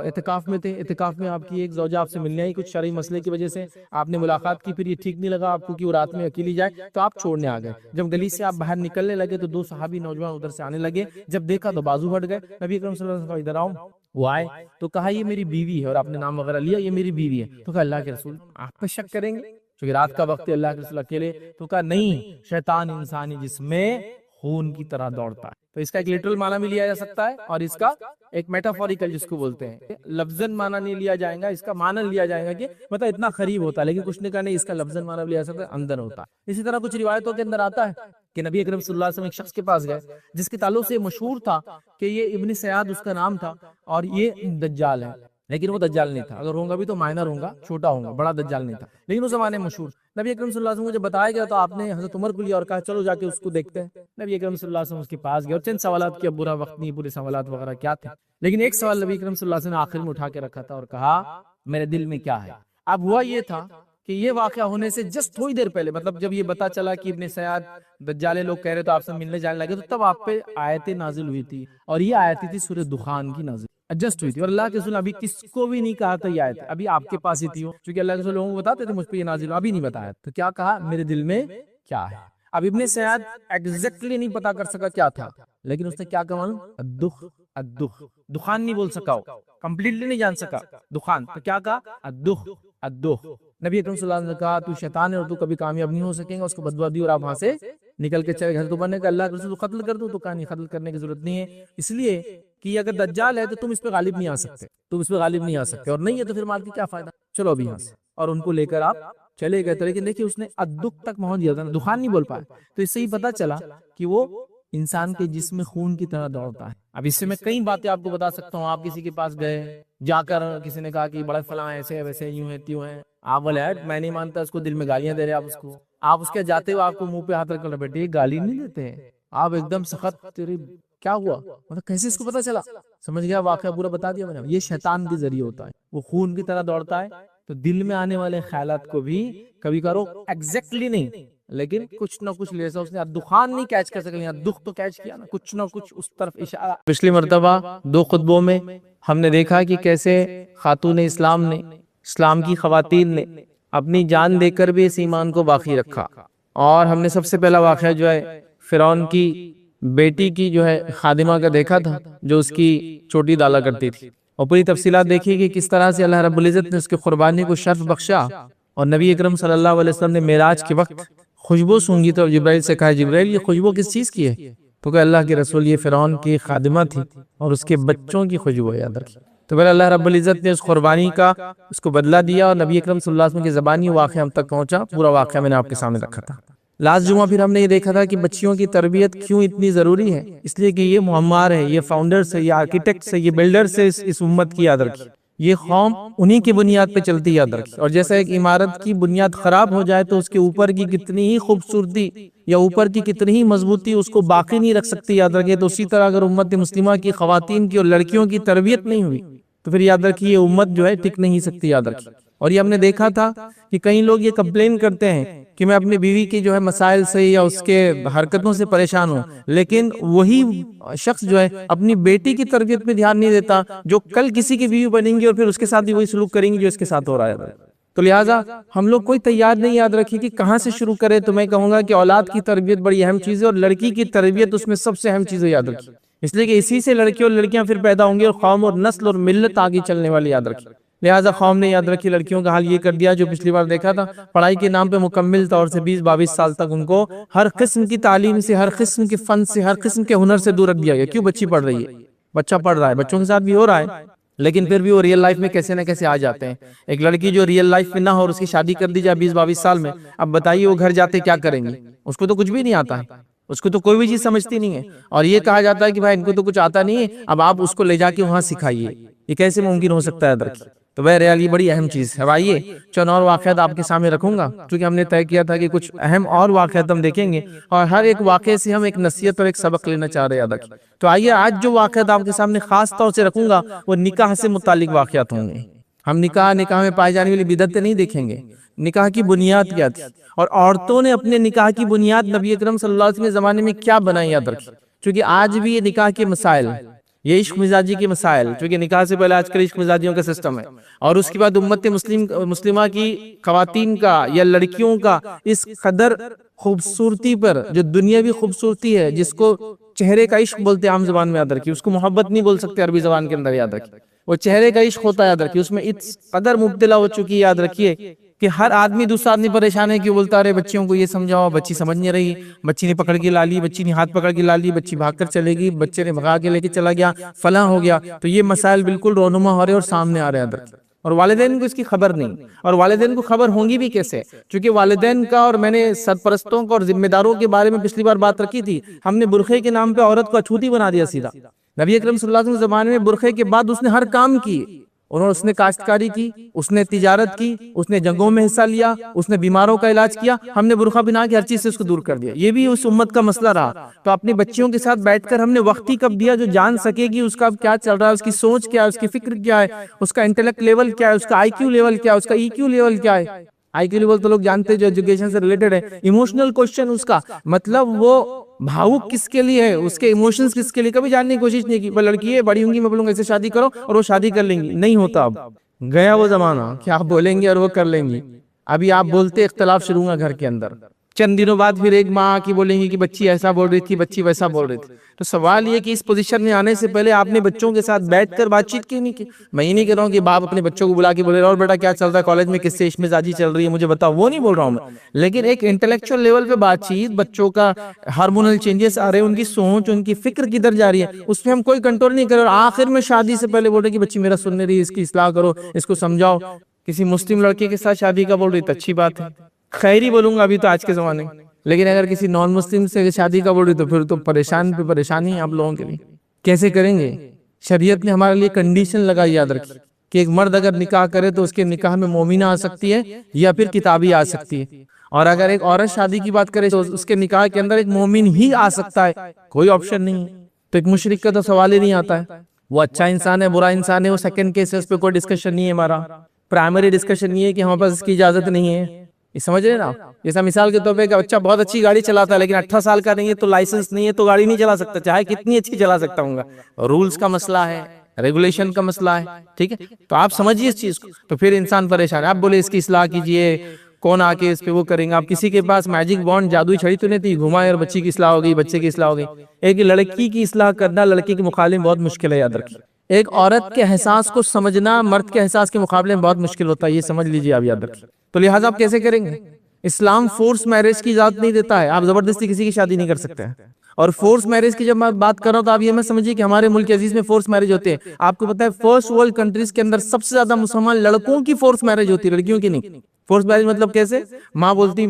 Speaker 1: اعتکاف میں تھے، اعتکاف میں آپ کی ایک زوجہ آپ سے ملنے آئی، کچھ شرعی مسئلے کی وجہ سے آپ نے ملاقات کی، پھر یہ ٹھیک نہیں لگا آپ کو کہ وہ رات میں اکیلی جائے، تو آپ چھوڑنے آ گئے۔ جب گلی سے آپ باہر نکلنے لگے تو 2 صحابی نوجوان ادھر سے آنے لگے، جب دیکھا تو بازو ہٹ گئے، نبی اکرم صلی اللہ علیہ وسلم ادھر آؤ، وہ آئے تو کہا یہ میری بیوی ہے، اور آپ نے نام وغیرہ لیا، یہ میری بیوی ہے۔ تو کہا اللہ کے رسول آپ پہ شک کریں گے کیونکہ رات کا وقت ہے، اللہ کے رسول اکیلے؟ تو کہا نہیں، شیطان انسانی جسم میں خون کی طرح دوڑتا ہے۔ تو اس کا ایک لٹرل معنی بھی لیا جا سکتا ہے، اور اس کا ایک میٹافوریکل جس کو بولتے ہیں، لفظاً معنی نہیں لیا جائے گا، اس کا معنی لیا جائے گا کہ مطلب اتنا قریب ہوتا ہے، لیکن کچھ نے کہا نہیں، اس کا لفظاً معنی بھی لیا جا سکتا ہے، اندر ہوتا ہے۔ اسی طرح کچھ روایتوں کے اندر آتا ہے کہ نبی اکرم صلی اللہ علیہ وسلم ایک شخص کے پاس گئے جس کے تعلق سے مشہور تھا کہ یہ ابن سیاد اس کا نام تھا، اور یہ دجال ہے، لیکن وہ دجال نہیں تھا، اگر ہوں گا بھی تو مائنر ہوں گا، چھوٹا ہوں گا، بڑا دجال نہیں تھا، لیکن اس زمانے میں مشہور۔ نبی اکرم صلی اللہ علیہ وسلم کو جب بتایا گیا تو آپ نے حضرت عمر کو لیا اور کہا چلو جا کے اس کو دیکھتے ہیں۔ نبی اکرم صلی اللہ علیہ وسلم اس کے پاس گئے اور چند سوالات کیا، برا وقت نہیں، پورے سوالات وغیرہ کیا تھے، لیکن ایک سوال نبی اکرم صلی اللہ علیہ وسلم نے آخر میں اٹھا کے رکھا تھا اور کہا میرے دل میں کیا ہے۔ اب ہوا یہ تھا کہ یہ واقعہ ہونے سے جسٹ تھوڑی دیر پہلے، مطلب جب یہ پتا چلا کہ ابن سیاد دجالے لوگ کہہ رہے تو آپ سے ملنے جانے لگے، تو تب آپ پہ آیتیں نازل ہوئی تھی، اور یہ آیتیں تھی سورہ دخان کی نازل ایڈجسٹ ہوئی تھی، اور اللہ کے رسول ابھی کس کو بھی نہیں کہا تھا یہ آیت، ابھی آپ کے پاس ہی تھی، چونکہ اللہ کے رسول لوگوں کو بتاتے تھے مجھ پہ یہ نازل ہو، ابھی نہیں بتایا، تو کیا کہا میرے دل میں کیا ہے۔ اب ابن سیاد ایگزیکٹلی نہیں پتا کر سکا کیا تھا، لیکن اس نے کیا کہا الدخ، الدخ، دخان نہیں بول سکا، وہ کمپلیٹلی نہیں جان سکا دخان، تو کیا کہا الدخ، الدخ۔ نبی اکرم صلی اللہ علیہ وسلم نے کہا تو شیطان ہے اور تو کبھی کامیاب نہیں ہو سکیں گا، اس کو بددعا دی اور آپ وہاں سے نکل کے چلے گئے۔ حضرت عمر نے کہا اللہ کے رسول قتل کر دوں، تو کہا نہیں، قتل کرنے کی ضرورت نہیں ہے، اس لیے کہ اگر دجال ہے تو تم اس پہ غالب نہیں آ سکتے، تم اس پہ غالب نہیں آ سکتے، اور نہیں ہے تو پھر مار کے کیا فائدہ، چلو ابھی یہاں سے، اور ان کو لے کر آپ چلے گئے۔ تو لیکن دیکھیے اس نے الدخ تک پہنچ دیا تھا، دخان نہیں بول پایا، تو اس سے ہی پتا چلا کہ وہ انسان کے جسم میں خون کی طرح دوڑتا ہے۔ اب اس سے میں کئی باتیں آپ کو بتا سکتا ہوں، آپ کسی کے پاس گئے، جا کر کسی نے کہا کہ بڑے فلاں ایسے ہے، ویسے یوں ہے، تیوں ہے، آپ بولے میں نہیں مانتا اس کو، دل میں گالیاں دے رہے آپ اس کو، آپ اس کے جاتے ہو آپ کو منہ پہ ہاتھ رکھ کر بیٹھے، یہ گالی نہیں دیتے ہیں آپ، ایک دم سخت، تیری کیا ہوا، مطلب کیسے اس کو پتا چلا، سمجھ گیا، واقعہ پورا بتا دیا میں نے۔ یہ شیطان کے ذریعے ہوتا ہے، وہ خون کی طرح دوڑتا ہے، تو دل میں آنے والے خیالات کو بھی کبھی کرو ایگزیکٹلی نہیں، لیکن کچھ نہ کچھ لیسا اس نے دخان نہیں کیچ کر سکے، دکھ تو کیچ کیا نا، کچھ نہ کچھ اس طرف اشارہ۔ پچھلی مرتبہ 2 خطبوں میں ہم نے دیکھا کہ کیسے خاتون اسلام نے، اسلام کی خواتین نے اپنی جان دے کر بھی اس ایمان کو باقی رکھا، اور ہم نے سب سے پہلا واقعہ جو ہے فرعون کی بیٹی کی جو ہے خادمہ کا دیکھا تھا، جو اس کی چوٹی ڈالا کرتی تھی، اور پوری تفصیلات دیکھی کہ کس طرح سے اللہ رب العزت نے اس کی قربانی کو شرف بخشا، اور نبی اکرم صلی اللہ علیہ وسلم نے معراج کے وقت خوشبو سونگی تو جبرائیل سے کہا جبرائیل یہ خوشبو کس چیز کی ہے؟ تو کہ اللہ کے رسول یہ فرعون کی خادمہ تھی اور اس کے بچوں کی خوشبو ہے، یاد رکھیں۔ تو پھر اللہ رب العزت نے اس قربانی کا اس کو بدلہ دیا، اور نبی اکرم صلی اللہ علیہ وسلم کی زبانی واقعہ ہم تک پہنچا، پورا واقعہ میں نے آپ کے سامنے رکھا تھا۔ لاسٹ جمعہ پھر ہم نے یہ دیکھا تھا کہ بچیوں کی تربیت کیوں اتنی ضروری ہے، اس لیے کہ یہ معمار ہے، یہ فاؤنڈرز ہے، یہ آرکیٹیکٹس ہے، یہ بلڈرز ہے اس امت کی، یاد رکھیں۔ یہ قوم انہی کی بنیاد پہ چلتی، یاد رکھیں، اور جیسا ایک عمارت کی بنیاد خراب ہو جائے تو اس کے اوپر کی کتنی ہی خوبصورتی یا اوپر کی کتنی ہی مضبوطی اس کو باقی نہیں رکھ سکتی، یاد رکھیں، تو اسی طرح اگر امت مسلمہ کی خواتین کی اور لڑکیوں کی تربیت نہیں ہوئی تو پھر یاد رکھیے یہ امت جو ہے ٹک نہیں سکتی، یاد رکھیے۔ اور یہ ہم نے دیکھا تھا کہ کئی لوگ یہ کمپلین کرتے ہیں کہ میں اپنی بیوی کی جو ہے مسائل سے یا اس کے حرکتوں سے پریشان ہوں، لیکن وہی شخص جو ہے اپنی بیٹی کی تربیت پہ دھیان نہیں دیتا، جو کل کسی کی بیوی بنیں گی اور پھر اس کے ساتھ بھی وہی سلوک کریں گی جو اس کے ساتھ ہو رہا ہے۔ تو لہٰذا ہم لوگ کوئی تیار نہیں، یاد رکھیے کہ کہاں سے شروع کرے۔ تو میں کہوں گا کہ اولاد کی تربیت بڑی اہم چیز ہے، اور لڑکی کی تربیت اس میں سب سے اہم چیز ہے، یاد رکھیے، اس لیے کہ اسی سے لڑکے اور لڑکیاں پھر پیدا ہوں گے اور قوم اور نسل اور ملت آگے چلنے والی، یاد رکھیے۔ لہٰذا قوم نے یاد رکھی لڑکیوں کا حال یہ کر دیا جو پچھلی بار دیکھا تھا، پڑھائی کے نام پہ مکمل طور سے 20-22 سال تک ان کو ہر قسم کی تعلیم سے، ہر قسم کے فن سے، ہر قسم کے ہنر سے دور رکھ دیا گیا۔ کیوں؟ بچی پڑھ رہی ہے، بچہ پڑھ رہا ہے، بچوں کے ساتھ بھی ہو رہا ہے، لیکن پھر بھی وہ ریئل لائف میں کیسے نہ کیسے آ جاتے ہیں۔ ایک لڑکی جو ریئل لائف میں نہ ہو اور اس کی شادی کر دی جائے 20-22 سال میں، اب بتائیے وہ گھر جاتے کیا کریں گی؟ اس کو تو کچھ بھی نہیں آتا ہے، اس کو تو کوئی بھی چیز سمجھتی نہیں ہے، اور یہ کہا جاتا ہے کہ بھائی ان کو تو کچھ آتا نہیں ہے، اب آپ اس کو لے جا کے وہاں سکھائیے۔ یہ کیسے ممکن ہو سکتا ہے درک؟ تو بہرحال یہ بڑی اہم چیز ہے۔ آئیے چند اور واقعات آپ کے سامنے رکھوں گا، کیونکہ ہم نے طے کیا تھا کہ کچھ اہم اور واقعات ہم دیکھیں گے، اور ہر ایک واقعے سے ہم ایک نصیحت اور ایک سبق لینا چاہ رہے ہیں۔ تو آئیے آج جو واقعات آپ کے سامنے خاص طور سے رکھوں گا وہ نکاح سے متعلق واقعات ہوں گے۔ ہم نکاح میں پائے جانے والی بدعتیں نہیں دیکھیں گے، نکاح کی بنیاد کیا تھی، اور عورتوں نے اپنے نکاح کی بنیاد نبی اکرم صلی اللہ علیہ وسلم کے زمانے میں کیا بنائی، یاد رکھیں، کیونکہ آج بھی یہ نکاح کے مسائل، یہ عشق مزاجی کے مسائل، کیونکہ نکاح سے پہلے آج کل عشق مزاجیوں کا سسٹم ہے، اور اس کے بعد امت مسلمہ کی خواتین کا یا لڑکیوں کا اس قدر خوبصورتی پر، جو دنیاوی خوبصورتی ہے جس کو چہرے کا عشق بولتے عام زبان میں، یاد رکھیے، اس کو محبت نہیں بول سکتے عربی زبان کے اندر، یاد رکھیے، وہ چہرے کا عشق ہوتا ہے، یاد رکھیے، اس میں اس قدر مبتلا ہو چکی ہے، یاد رکھیے، کہ ہر آدمی دوسرا آدمی پریشان ہے کہ بولتا رہے بچیوں کو یہ سمجھاؤ، بچی سمجھ نہیں رہی، بچی نے پکڑ کے لا لی، بچی نے ہاتھ پکڑ کے لا لی، بچی بھاگ کر چلے گی، بچے نے بھگا کے لے کے چلا گیا، فلاں ہو گیا۔ تو یہ مسائل بالکل رونما ہو رہے اور سامنے آ رہے ہیں، اور والدین کو اس کی خبر نہیں، اور والدین کو خبر ہوں گی بھی کیسے؟ چونکہ والدین کا، اور میں نے سرپرستوں کو اور ذمہ داروں کے بارے میں پچھلی بار بات رکھی تھی، ہم نے برقعے کے نام پہ عورت کو اچھوتی بنا دیا سیدھا۔ نبی اکرم صلی اللہ علیہ وسلم کے زمانے میں برقعے کے بعد اس نے ہر کام کی، اس نے کاشتکاری کی، اس نے تجارت کی، اس نے جنگوں میں حصہ لیا، اس نے بیماروں کا علاج کیا، ہم نے برقعہ بنا کے ہر چیز سے اس کو دور کر دیا۔ یہ بھی اس امت کا مسئلہ رہا۔ تو اپنے بچیوں کے ساتھ بیٹھ کر ہم نے وقت ہی کب دیا جو جان سکے گی اس کا کیا چل رہا ہے، اس کی سوچ کیا ہے، اس کی فکر کیا ہے، اس کا انٹلیکٹ لیول کیا ہے، اس کا آئی کیو لیول کیا ہے، اس کا ای کیو لیول کیا ہے۔ آئی کیو لیول تو لوگ جانتے ہیں جو ایجوکیشن سے ریلیٹڈ ہے، ایموشنل کوشچن اس کا مطلب وہ بھاوک کس کے لیے ہے، اس کے ایموشنز کس کے لیے، کبھی جاننے کی کوشش نہیں کی۔ وہ لڑکی ہے، بڑی ہوں گی، میں بولوں گا ایسے شادی کرو اور وہ شادی کر لیں گی، نہیں ہوتا۔ اب گیا وہ زمانہ کہ آپ بولیں گے اور وہ کر لیں گی۔ ابھی آپ بولتے اختلاف شروع ہوگا گھر کے اندر، چند دنوں بعد پھر ایک ماں کی بولیں گی کہ بچی ایسا بول رہی تھی، بچی ویسا بول رہی تھی۔ تو سوال یہ کہ اس پوزیشن میں آنے سے پہلے آپ نے بچوں کے ساتھ بیٹھ کر بات چیت کیوں نہیں کی؟ میں یہ نہیں کہہ رہا ہوں کہ باپ اپنے بچوں کو بلا کے بولے اور بیٹا کیا چل رہا ہے کالج میں، کس سے عشق مزاجی چل رہی ہے مجھے بتاؤ، وہ نہیں بول رہا ہوں میں، لیکن ایک انٹلیکچوئل لیول پہ بات چیت، بچوں کا ہارمونل چینجز آ رہے ہیں، ان کی سوچ، ان کی فکر کدھر جا رہی ہے، اس پہ ہم کوئی کنٹرول نہیں کر رہے، اور آخر میں شادی سے پہلے بول رہے کہ بچی میرا سن نہیں رہی، اس کی اصلاح کرو، اس کو سمجھاؤ۔ کسی مسلم لڑکے کے ساتھ شادی کا بول رہی تو اچھی بات ہے، خیر ہی بولوں گا ابھی تو آج کے زمانے میں، لیکن اگر کسی نان مسلم سے شادی کا بول رہی تو پھر تو پریشان پہ پریشانی ہے آپ لوگوں کے لیے۔ کیسے کریں گے؟ شریعت نے ہمارے لیے کنڈیشن لگائی، یاد رکھیں، کہ ایک مرد اگر نکاح کرے تو اس کے نکاح میں مومنہ آ سکتی ہے یا پھر کتابی آ سکتی ہے، اور اگر ایک عورت شادی کی بات کرے تو اس کے نکاح کے اندر ایک مومن ہی آ سکتا ہے، کوئی آپشن نہیں ہے۔ تو ایک مشرک کا تو سوال ہی نہیں آتا ہے، وہ اچھا انسان ہے برا انسان ہے، وہ سیکنڈ کیس ہے، اس پہ کوئی ڈسکشن نہیں ہے ہمارا۔ پرائمری ڈسکشن یہ ہے کہ ہمارے پاس اس کی اجازت نہیں ہے۔ یہ سمجھ رہے نا؟ جیسا مثال کے طور پہ کہ بچہ بہت اچھی گاڑی چلاتا ہے لیکن 18 سال کا نہیں ہے تو لائسنس نہیں ہے تو گاڑی نہیں چلا سکتا، چاہے کتنی اچھی چلا سکتا ہوں گا، رولز کا مسئلہ ہے، ریگولیشن کا مسئلہ ہے، ٹھیک ہے؟ تو آپ سمجھیے اس چیز کو، تو پھر انسان پریشان ہے۔ آپ بولے اس کی اصلاح کیجئے، کون آ کے اس پہ وہ کریں گا؟ آپ کسی کے پاس میجک بانڈ جادوئی چھڑی تو نہیں تھی گھمائے اور بچی کی اصلاح ہو گئی، بچے کی اصلاح ہو گئی؟ ایک لڑکی کی اصلاح کرنا لڑکی کے مقابلے میں بہت مشکل ہے، یاد رکھیے۔ ایک عورت کے احساس کو سمجھنا مرد کے احساس کے مقابلے میں بہت مشکل ہوتا ہے، یہ سمجھ لیجئے آپ، یاد رکھیے۔ تو لہٰذا آپ کیسے کریں گے؟ اسلام فورس میرج کی اجازت نہیں دیتا ہے، آپ زبردستی کسی کی شادی نہیں کر سکتے ہیں۔ اور فورس میرج کی جب میں بات کر رہا ہوں تو آپ یہ میں سمجھیے کہ ہمارے ملک عزیز میں فورس میرج ہوتے ہیں۔ آپ کو پتہ ہے فرسٹ ورلڈ کنٹریز کے اندر سب سے زیادہ مسلمان لڑکوں کی فورس میرج ہوتی ہے، لڑکیوں کی نہیں۔ فورس میرج مطلب کیسے؟ ماں بولتی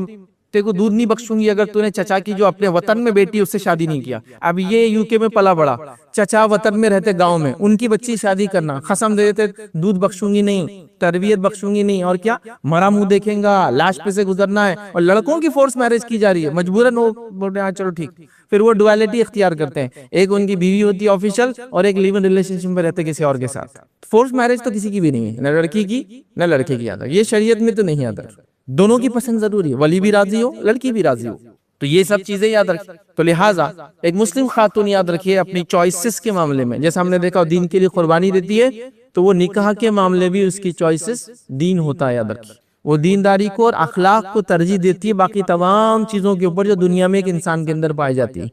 Speaker 1: تیرے کو دودھ نہیں بخشوں گی اگر تو نے چچا کی جو اپنے وطن میں بیٹی اس سے شادی نہیں کیا۔ اب یہ یو کے میں پلا بڑا، چچا وطن میں رہتے گاؤں میں، ان کی بچی شادی کرنا، قسم دے دیتے دودھ بخشوں گی نہیں، تربیت بخشوں گی نہیں، اور کیا مرا منہ دیکھیں گا، لاش پہ سے گزرنا ہے، اور لڑکوں کی فورس میرج کی جا رہی ہے، مجبوراً وہ بول رہے ہیں چلو ٹھیک۔ پھر وہ ڈویلٹی اختیار کرتے ہیں، ایک ان کی بیوی ہوتی ہے آفیشل اور ایک لیو ان ریلیشن شپ میں رہتے کسی اور کے ساتھ۔ فورس میرج تو کسی کی بھی نہیں ہے، نہ لڑکی کی نہ لڑکے کی آتا، یہ شریعت میں تو نہیں آتا۔ دونوں کی پسند ضروری ہے، ولی بھی راضی ہو لڑکی بھی راضی ہو، تو یہ سب چیزیں یاد رکھیں۔ تو لہٰذا ایک مسلم خاتون یاد رکھیے اپنی چوائسز کے معاملے میں، جیسا ہم نے دیکھا دین کے لیے قربانی دیتی ہے، تو وہ نکاح کے معاملے بھی اس کی چوائسز دین ہوتا ہے، یاد رکھیے۔ وہ دینداری کو اور اخلاق کو ترجیح دیتی ہے باقی تمام چیزوں کے اوپر جو دنیا میں ایک انسان کے اندر پائی جاتی ہے۔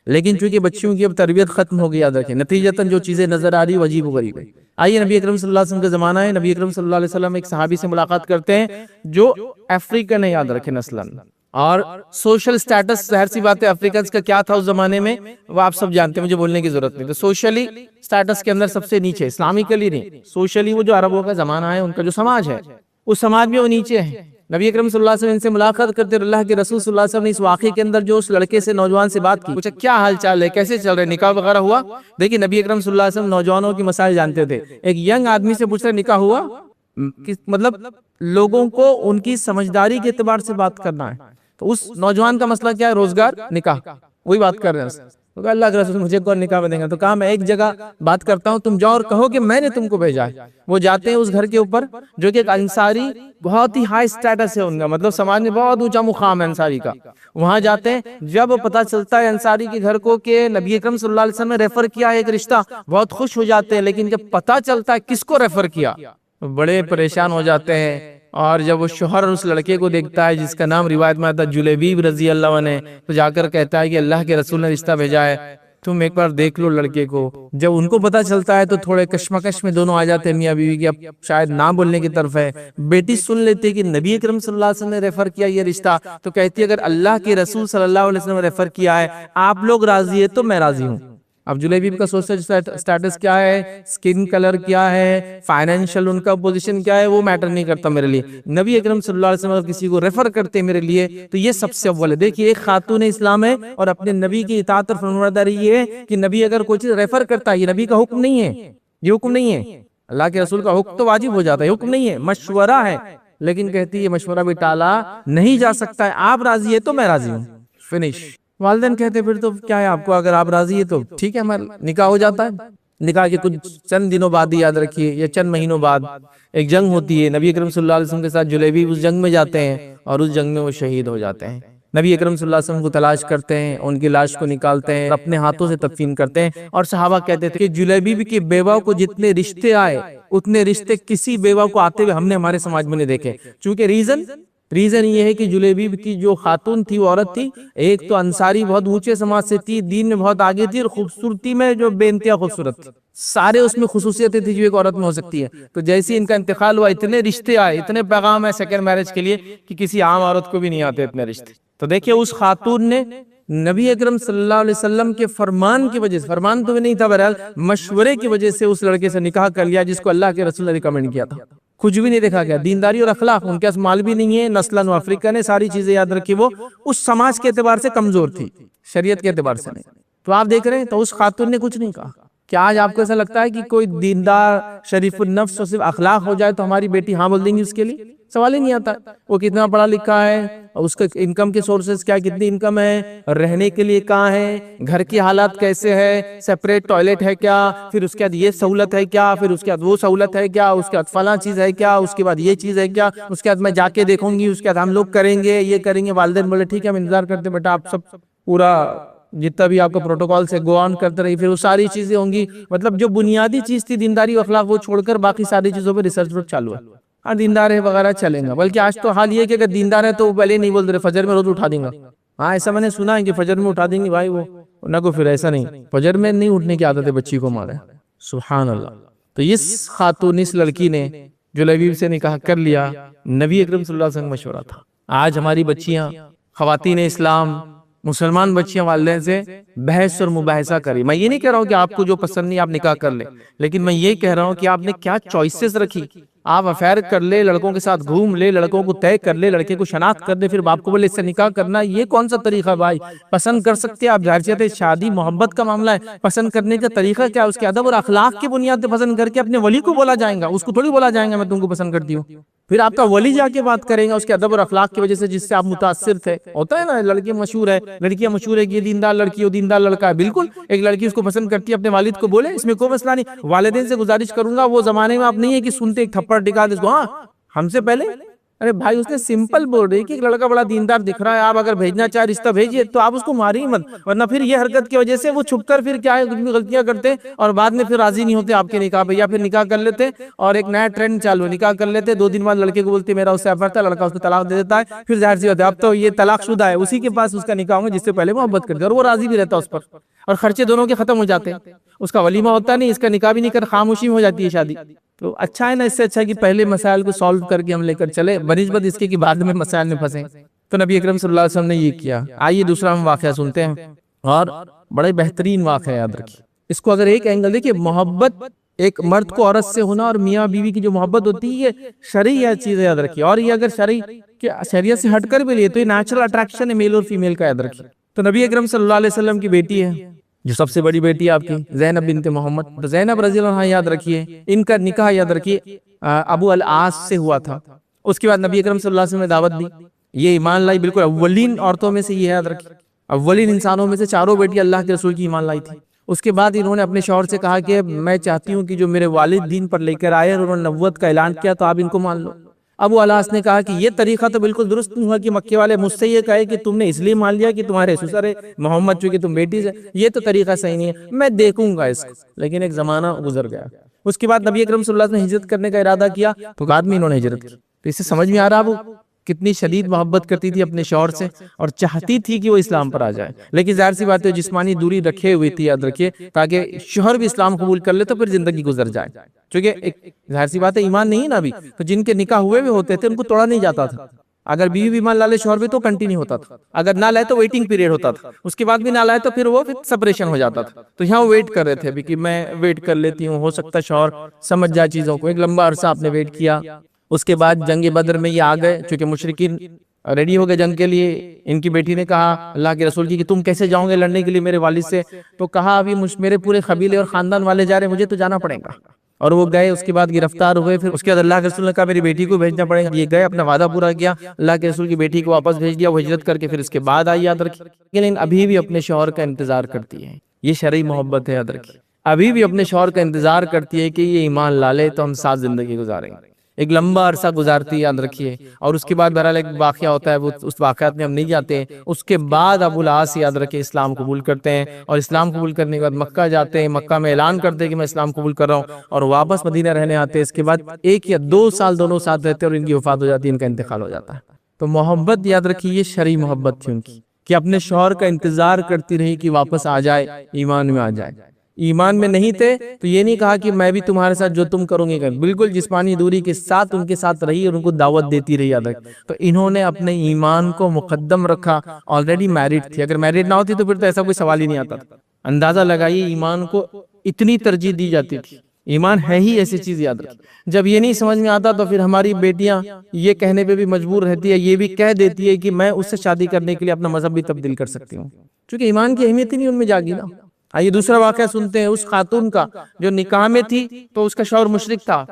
Speaker 1: لیکن چونکہ بچیوں کی اب تربیت ختم ہو گئی، یاد رکھیں، نتیجتاً جو چیزیں نظر آ رہی وہ عجیب و غریب ہے۔ آئیے نبی اکرم صلی اللہ علیہ وسلم کا زمانہ ہے، نبی اکرم صلی اللہ علیہ وسلم ایک صحابی سے ملاقات کرتے ہیں جو افریقن ہے، یاد رکھیں نسلاً، اور سوشل سٹیٹس، ظاہر سی بات ہے افریقنز کا کیا تھا اس زمانے میں وہ آپ سب جانتے ہیں، مجھے بولنے کی ضرورت نہیں۔ تو سوشلی سٹیٹس کے اندر سب سے نیچے، اسلامکلی نہیں، سوشلی وہ جو عربوں کا زمانہ ہے، ان کا جو سماج ہے اس سماج میں وہ نیچے ہے۔ نبی اکرم صلی اللہ علیہ وسلم ان سے ملاقات کرتے اور اللہ کے رسول صلی اللہ علیہ وسلم نے اس واقعے کے اندر جو اس لڑکے سے، نوجوان سے بات کی، پوچھا کیا حال چال ہے، کیسے چل رہے، نکاح وغیرہ ہوا؟ دیکھیں نبی اکرم صلی اللہ علیہ وسلم نوجوانوں کی مسائل جانتے تھے۔ ایک ینگ آدمی سے پوچھ رہے نکاح ہوا، مطلب لوگوں کو ان کی سمجھداری کے اعتبار سے بات کرنا ہے۔ تو اس نوجوان کا مسئلہ کیا ہے؟ روزگار، نکاح، وہی بات کر رہے ہیں۔ تو کہا اللہ کے رسول مجھے کون نکاح میں دیں گا؟ تو کہا میں ایک جگہ بات کرتا ہوں، تم جاؤ اور کہو کہ میں نے تم کو بھیجا ہے۔ وہ جاتے ہیں اس گھر کے اوپر جو کہ ایک انصاری، بہت ہی ہائی سٹیٹس ہے ان کا، مطلب سماج میں بہت اونچا مقام ہے انصاری کا۔ وہاں جاتے ہیں، جب پتہ چلتا ہے انصاری کے گھر کو کہ نبی اکرم صلی اللہ علیہ وسلم نے ریفر کیا ہے ایک رشتہ، بہت خوش ہو جاتے ہیں۔ لیکن جب پتہ چلتا ہے کس کو ریفر کیا، بڑے پریشان ہو جاتے ہیں۔ اور جب وہ شوہر اس لڑکے کو دیکھتا ہے جس کا نام روایت میں آتا ہے جلیبیب رضی اللہ عنہ، تو جا کر کہتا ہے کہ اللہ کے رسول نے رشتہ بھیجا ہے، تم ایک بار دیکھ لو لڑکے کو۔ جب ان کو پتہ چلتا ہے تو تھوڑے کشمکش میں دونوں آ جاتے ہیں، میاں بیوی کی، اب شاید نہ بولنے کی طرف ہے۔ بیٹی سن لیتی ہے کہ نبی اکرم صلی اللہ علیہ وسلم نے ریفر کیا یہ رشتہ، تو کہتی ہے اگر اللہ کے رسول صلی اللہ علیہ وسلم نے ریفر کیا ہے، آپ لوگ راضی ہے تو میں راضی ہوں۔ اب جلیبیب کا سوشل سٹیٹس کیا ہے، سکن کلر کیا ہے، فائنینشل ان کا پوزیشن کیا ہے، وہ میٹر نہیں کرتا میرے لیے۔ نبی اکرم صلی اللہ علیہ وسلم اگر کسی کو ریفر کرتے میرے لیے تو یہ سب سے اول ہے۔ دیکھیے ایک خاتون اسلام ہے اور اپنے نبی کی اطاعت اور فرمانبرداری یہ ہے کہ نبی اگر کوئی چیز ریفر کرتا ہے، یہ نبی کا حکم نہیں ہے، یہ حکم نہیں ہے، اللہ کے رسول کا حکم تو واجب ہو جاتا ہے، حکم نہیں ہے، مشورہ ہے۔ لیکن کہتی ہے مشورہ بھی ٹالا نہیں جا سکتا ہے، آپ راضی ہے تو میں راضی ہوں، فنش۔ والدین کہتے پھر تو کیا ہے، آپ کو اگر آپ راضی ہے تو ٹھیک ہے، ہمارا نکاح ہو جاتا ہے۔ نکاح کے کچھ چند دنوں بعد ہی یاد رکھیے یا چند مہینوں بعد ایک جنگ ہوتی ہے، نبی اکرم صلی اللہ علیہ وسلم کے ساتھ جلیبیب اس جنگ میں جاتے ہیں اور اس جنگ میں وہ شہید ہو جاتے ہیں۔ نبی اکرم صلی اللہ علیہ وسلم کو تلاش کرتے ہیں، ان کی لاش کو نکالتے ہیں، اپنے ہاتھوں سے تدفین کرتے ہیں، اور صحابہ کہتے تھے کہ جلیبیب کی بیوہ کو جتنے رشتے آئے اتنے رشتے کسی بیوہ کو آتے ہوئے ہم نے ہمارے سماج میں نہیں دیکھے۔ چونکہ ریزن یہ ہے کہ جلیبیب کی جو خاتون تھی وہ عورت تھی، ایک تو انصاری بہت اونچے سماج سے تھی، دین میں بہت آگے تھی، اور خوبصورتی میں جو بے انتہا خوبصورت تھی، سارے اس میں خصوصیتیں تھی جو ایک عورت میں ہو سکتی ہے۔ تو جیسے ان کا انتقال ہوا اتنے رشتے آئے، اتنے پیغام ہے سیکنڈ میرج کے لیے کہ کسی عام عورت کو بھی نہیں آتے اتنے رشتے۔ تو دیکھیں اس خاتون نے نبی اکرم صلی اللہ علیہ وسلم کے فرمان کی وجہ سے، فرمان تو نہیں تھا بہرحال، مشورے کی وجہ سے اس لڑکے سے نکاح کر لیا جس کو اللہ کے رسول نے ریکمنڈ کیا تھا۔ کچھ بھی نہیں دیکھا گیا، دینداری اور اخلاق، ان کے پاس مال بھی نہیں ہے، نسلاً و افریقہ نے ساری چیزیں یاد رکھی، وہ اس سماج کے اعتبار سے کمزور تھی، شریعت کے اعتبار سے نہیں۔ تو آپ دیکھ رہے ہیں تو اس خاتون نے کچھ نہیں کہا۔ کیا آج آپ کو ایسا لگتا ہے کہ کوئی دیندار شریف النفس اور صرف اخلاق ہو جائے تو ہماری بیٹی ہاں بول دیں گی اس کے لیے؟ سوال ہی نہیں آتا۔ وہ کتنا پڑھا لکھا ہے، اس کا انکم کے سورسز کیا، کتنی انکم ہے، رہنے کے لیے کہاں ہے، گھر کی حالات کیسے ہے، سیپریٹ ٹوائلٹ ہے کیا، پھر اس کے بعد یہ سہولت ہے کیا، پھر اس کے بعد وہ سہولت ہے کیا، اس کے بعد فلاں چیز ہے کیا، اس کے بعد یہ چیز ہے کیا، اس کے بعد میں جا کے دیکھوں گی، اس کے بعد ہم لوگ کریں گے، یہ کریں گے۔ والدین بولے ٹھیک ہے ہم انتظار کرتے بیٹا، آپ سب پورا جتنا بھی آپ کا پروٹوکول سے گو آن کرتے رہی، پھر وہ ساری چیزیں ہوں گی۔ مطلب جو بنیادی چیز تھی دینداری و اخلاق وہ چھوڑ کر باقی ساری چیزوں پہ ریسرچ ورک چالو ہے۔ ہاں دیندار ہے وغیرہ چلیں گا، بلکہ آج تو حال یہ کہ اگر دیندار ہے تو وہ پہلے نہیں بول رہے فجر میں روز اٹھا دیں گا۔ ہاں ایسا میں نے سنا ہے کہ فجر میں اٹھا دیں گے بھائی، وہ نہ کو پھر ایسا نہیں، فجر میں نہیں اٹھنے کی عادت ہے بچی کو ہمارے، سبحان اللہ۔ تو اس خاتون، اس لڑکی نے جلیبیب سے نکاح کر لیا، نبی اکرم صلی اللہ علیہ وسلم کا مشورہ تھا۔ آج ہماری بچیاں، خواتین اسلام، مسلمان بچیاں والدین سے بحث اور مباحثہ کری۔ میں یہ نہیں کہہ رہا ہوں کہ آپ کو جو پسند نہیں آپ نکاح کر لیں، لیکن میں یہ کہہ رہا ہوں کہ آپ نے کیا چوائسز رکھی۔ آپ افیئر کر لے، لڑکوں کے ساتھ گھوم لے، لڑکوں کو طے کر لے، لڑکے کو شناخت کر دے، پھر باپ کو بولے اس سے نکاح کرنا، یہ کون سا طریقہ بھائی؟ پسند کر سکتے ہیں آپ، ظاہر سی بات ہے شادی محبت کا معاملہ ہے، پسند کرنے کا طریقہ کیا، اس کے ادب اور اخلاق کی بنیاد پہ پسند کر کے اپنے ولی کو بولا جائے گا، اس کو تھوڑی بولا جائے گا میں تم کو پسند کرتی ہوں۔ پھر آپ کا ولی جا کے بات کریں گا اس کے ادب اور اخلاق کی وجہ سے جس سے آپ متاثر تھے. ہوتا ہے نا لڑکی مشہور ہے, لڑکیاں مشہور ہے کہ یہ دیندار لڑکی ہے دیندار لڑکا ہے, بالکل ایک لڑکی اس کو پسند کرتی ہے اپنے والد کو بولے, اس میں کوئی مسئلہ نہیں. والدین سے گزارش کروں گا, وہ زمانے میں آپ نہیں ہے کہ سنتے ایک تھپڑ ٹکا دے اس کو, ہاں ہم سے پہلے. ارے بھائی اس نے سمپل بول رہی کہ ایک لڑکا بڑا دیندار دکھ رہا ہے, آپ اگر بھیجنا چاہے رشتہ بھیجیے, تو آپ اس کو ماری مت, ورنہ پھر یہ حرکت کی وجہ سے وہ چھپ کر پھر کیا ہے غلطیاں کرتے اور بعد میں پھر راضی نہیں ہوتے آپ کے نکاح پہ, یا پھر نکاح کر لیتے اور ایک نیا ٹرینڈ چالو, نکاح کر لیتے 2 دن بعد لڑکے کو بولتے میرا اس سے افیئر تھا, لڑکا اس کو طلاق دے دیتا ہے, پھر ظاہر سی بات ہے اب تو یہ طلاق شدہ ہے, اسی کے پاس اس کا نکاح ہوگا جس سے پہلے محبت کرتے اور وہ راضی بھی رہتا اس پر, اور خرچے دونوں کے ختم ہو جاتے, اس کا ولیمہ ہوتا نہیں, اس کا نکاح بھی نہیں کر, خاموشی میں ہو جاتی ہے شادی. تو اچھا ہے نا, اس سے اچھا کہ پہلے مسائل کو سالو کر کے ہم لے کر چلے بنسبت اس کے کہ بعد میں مسائل میں پھنسیں. تو نبی اکرم صلی اللہ علیہ وسلم نے یہ کیا. آئیے دوسرا ہم واقعہ سنتے ہیں, اور بڑے بہترین واقعہ یاد رکھیے اس کو. اگر ایک اینگل دیکھیے, محبت ایک مرد کو عورت سے ہونا اور میاں بیوی کی جو محبت ہوتی ہے یہ شرعی چیز یاد رکھیے, اور یہ اگر شریعت سے ہٹ کر بھی لیے تو یہ نیچرل اٹریکشن ہے میل اور فیمیل کا, یاد رکھیے. تو نبی اکرم صلی اللہ علیہ وسلم کی بیٹی ہے جو سب سے بڑی بیٹی ہے آپ کی, زینب بنت محمد. تو زینب رضی اللہ عنہا یاد رکھیے, ان کا نکاح یاد رکھیے ابو العاص سے ہوا تھا. اس کے بعد نبی اکرم صلی اللہ علیہ وسلم نے دعوت دی, یہ ایمان لائی, بالکل اولین عورتوں میں سے یہ یاد رکھیے, اولین انسانوں میں سے چاروں بیٹی اللہ کے رسول کی ایمان لائی تھی. اس کے بعد انہوں نے اپنے شوہر سے کہا کہ میں چاہتی ہوں کہ جو میرے والد دین پر لے کر آئے اور انہوں نے نبوت کا اعلان کیا تو آپ ان کو مان لو. ابو العاص نے کہا کہ یہ طریقہ تو بالکل درست نہیں ہوا کہ مکے والے مجھ سے یہ کہے کہ تم نے اس لیے مان لیا کہ تمہارے سسر ہے محمد چونکہ تم بیٹی سے, یہ تو طریقہ صحیح نہیں ہے, میں دیکھوں گا اس کو. لیکن ایک زمانہ گزر گیا. اس کے بعد نبی اکرم صلی اللہ علیہ وسلم نے ہجرت کرنے کا ارادہ کیا تو بعد میں انہوں نے ہجرت کی. تو اس سے سمجھ میں آ رہا وہ کتنی شدید محبت کرتی تھی اپنے شوہر سے اور چاہتی تھی کہ وہ اسلام پر آ جائے. لیکن ظاہر سی بات ہے جسمانی دوری رکھے ہوئی تھی, یاد رکھیے, تاکہ شوہر بھی اسلام قبول کر لے تو پھر زندگی گزر جائے. چونکہ ایک ظاہر سی بات ہے ایمان نہیں ہے نا ابھی, تو جن کے نکاح ہوئے بھی ہوتے تھے ان کو توڑا نہیں جاتا تھا. اگر بیوی بھی ایمان لالے شوہر بھی تو کنٹینیو ہوتا تھا, اگر نہ لائے تو ویٹنگ پیریڈ ہوتا تھا, اس کے بعد بھی نہ لائے تو پھر وہ سپریشن ہو جاتا تھا. تو یہاں ویٹ کر رہے تھے ابھی کہ میں ویٹ کر لیتی ہوں, ہو سکتا شوہر سمجھ جائے چیزوں کو. ایک لمبا عرصہ آپ نے ویٹ کیا. اس کے بعد جنگ بدر میں یہ آ گئے, چونکہ مشرکین ریڈی ہو گئے جنگ کے لیے. ان کی بیٹی نے کہا اللہ کے رسول کی کہ تم کیسے جاؤ گے لڑنے کے لیے میرے والد سے؟ تو کہا ابھی میرے پورے قبیلے اور خاندان والے جا رہے ہیں, مجھے تو جانا پڑے گا. اور وہ گئے. اس کے بعد گرفتار ہوئے. پھر اس کے بعد اللہ کے رسول نے کہا میری بیٹی کو بھیجنا پڑے گا. یہ گئے, اپنا وعدہ پورا کیا, اللہ کے رسول کی بیٹی کو واپس بھیج دیا. وہ ہجرت کر کے پھر اس کے بعد آئی, یاد رکھیے. لیکن ابھی بھی اپنے شوہر کا انتظار کرتی ہے. یہ شرعی محبت ہے, یاد رکھیے. ابھی بھی اپنے شوہر کا انتظار کرتی ہے کہ یہ ایمان لا لے تو ہم ساتھ زندگی گزاریں گے. ایک لمبا عرصہ گزارتی ہے, یاد رکھیے. اور اس کے بعد بہرحال ایک واقعہ ہوتا ہے, وہ اس واقعات میں ہم نہیں جاتے ہیں. اس کے بعد ابو العاص, یاد رکھیے, اسلام قبول کرتے ہیں, اور اسلام قبول کرنے کے بعد مکہ جاتے ہیں. مکہ میں اعلان کرتے ہیں کہ میں اسلام قبول کر رہا ہوں, اور واپس مدینہ رہنے آتے ہیں. اس کے بعد 1 یا 2 سال دونوں ساتھ رہتے ہیں اور ان کی وفات ہو جاتی ہے, ان کا انتقال ہو جاتا ہے. تو محبت, یاد رکھیے, یہ شرعی محبت تھی ان کی, کہ اپنے شوہر کا انتظار کرتی رہی کہ واپس آ جائے, ایمان میں آ جائے. ایمان میں نہیں تھے تو یہ نہیں کہا کہ میں بھی تمہارے ساتھ جو تم کرو گے کر, بالکل جسمانی دوری کے ساتھ ان کے ساتھ رہی اور ان کو دعوت دیتی رہی, یاد رکھ. تو انہوں نے اپنے ایمان کو مقدم رکھا. آلریڈی میرڈ تھی, اگر میرڈ نہ ہوتی تو پھر تو ایسا کوئی سوال ہی نہیں آتا تھا. اندازہ لگائیے ایمان کو اتنی ترجیح دی جاتی تھی. ایمان ہے ہی ایسی چیز, یاد رکھ. جب یہ نہیں سمجھ میں آتا تو پھر ہماری بیٹیاں یہ کہنے پہ بھی مجبور رہتی ہے, یہ بھی کہہ دیتی ہے کہ میں اس سے شادی کرنے کے لیے اپنا مذہب بھی تبدیل کر سکتی ہوں, کیونکہ ایمان کی اہمیت ہی نہیں ان میں جاگی نا. آئیے دوسرا واقعہ سنتے ہیں اس خاتون کا جو نکاح میں تھی تو اس کا شوہر مشرک تھا.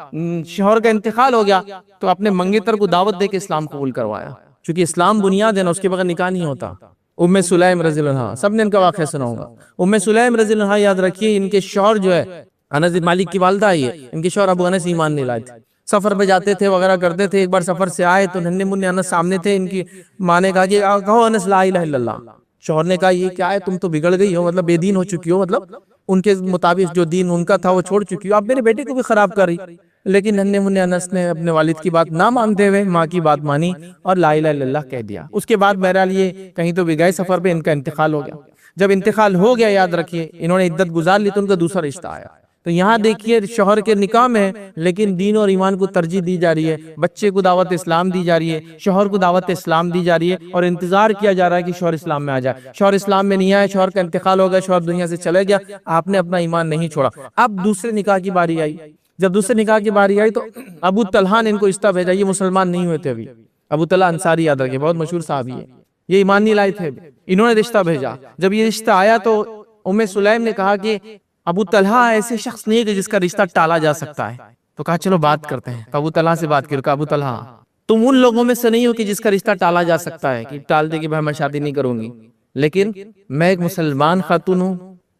Speaker 1: شوہر کا انتقال ہو گیا تو اپنے منگیتر کو دعوت دے کے اسلام قبول کروایا, کیونکہ اسلام بنیاد ہے نا, اس کے بغیر نکاح نہیں ہوتا. ام سلیم رضی اللہ عنہا, سب نے ان کا واقعہ سنا ہوگا. ام سلیم رضی اللہ عنہا, یاد رکھیے, ان کے شوہر جو ہے انس بن مالک کی والدہ ہے, ان کے شوہر ابو انس ایمان نہیں لائے تھے. سفر پہ جاتے تھے وغیرہ کرتے تھے. ایک بار سفر سے آئے تو ننھے منھے انس سامنے تھے. ان کی ماں نے کہا کہ کہو انس لا الہ الا اللہ. شوہر نے کہا یہ کیا ہے, تم تو بگڑ گئی ہو, مطلب بے دین ہو چکی ہو, مطلب ان کے مطابق جو دین ان کا تھا وہ چھوڑ چکی ہو, آپ میرے بیٹے کو بھی خراب کر رہی. لیکن ننھے منھے انس نے اپنے والد کی بات نہ مانتے ہوئے ماں کی بات مانی اور لا الہ الا اللہ کہہ دیا. اس کے بعد بہرحال یہ کہیں تو بھی گئے سفر پہ, ان کا انتقال ہو گیا. جب انتقال ہو گیا, یاد رکھیے, انہوں نے عدت گزار لی تو ان کا دوسرا رشتہ آیا. تو یہاں دیکھیے شوہر کے نکاح میں لیکن دین اور ایمان کو ترجیح دی جا رہی ہے, بچے کو دعوت اسلام دی جا رہی ہے, شوہر کو دعوت اسلام دی جا رہی ہے, اور انتظار کیا جا رہا ہے کہ شوہر اسلام میں آ جائے. شوہر اسلام میں نہیں آیا, شوہر کا انتقال ہو گیا, شوہر دنیا سے چلے گیا, آپ نے اپنا ایمان نہیں چھوڑا. اب دوسرے نکاح کی باری آئی. جب دوسرے نکاح کی باری آئی تو ابو طلحہ نے ان کو رشتہ بھیجا. یہ مسلمان نہیں ہوئے تھے ابھی. ابو طلحہ انصاری, یاد رکھے, بہت مشہور صحابی ہے, یہ ایمان نہیں لائے تھے. انہوں نے رشتہ بھیجا. جب یہ رشتہ آیا تو ام سلیم نے کہا کہ ابو طلحہ ایسے شخص نہیں ہے جس کا رشتہ ٹالا جا سکتا ہے. تو کہا چلو بات کرتے ہیں، ابو طلحہ سے بات کی، کہا ابو طلحہ تم ان لوگوں میں سے نہیں ہو کہ جس کا رشتہ ٹالا جا سکتا ہے، کہ ٹال دے کہ بھائی میں شادی نہیں کروں گی، لیکن میں ایک مسلمان خاتون ہوں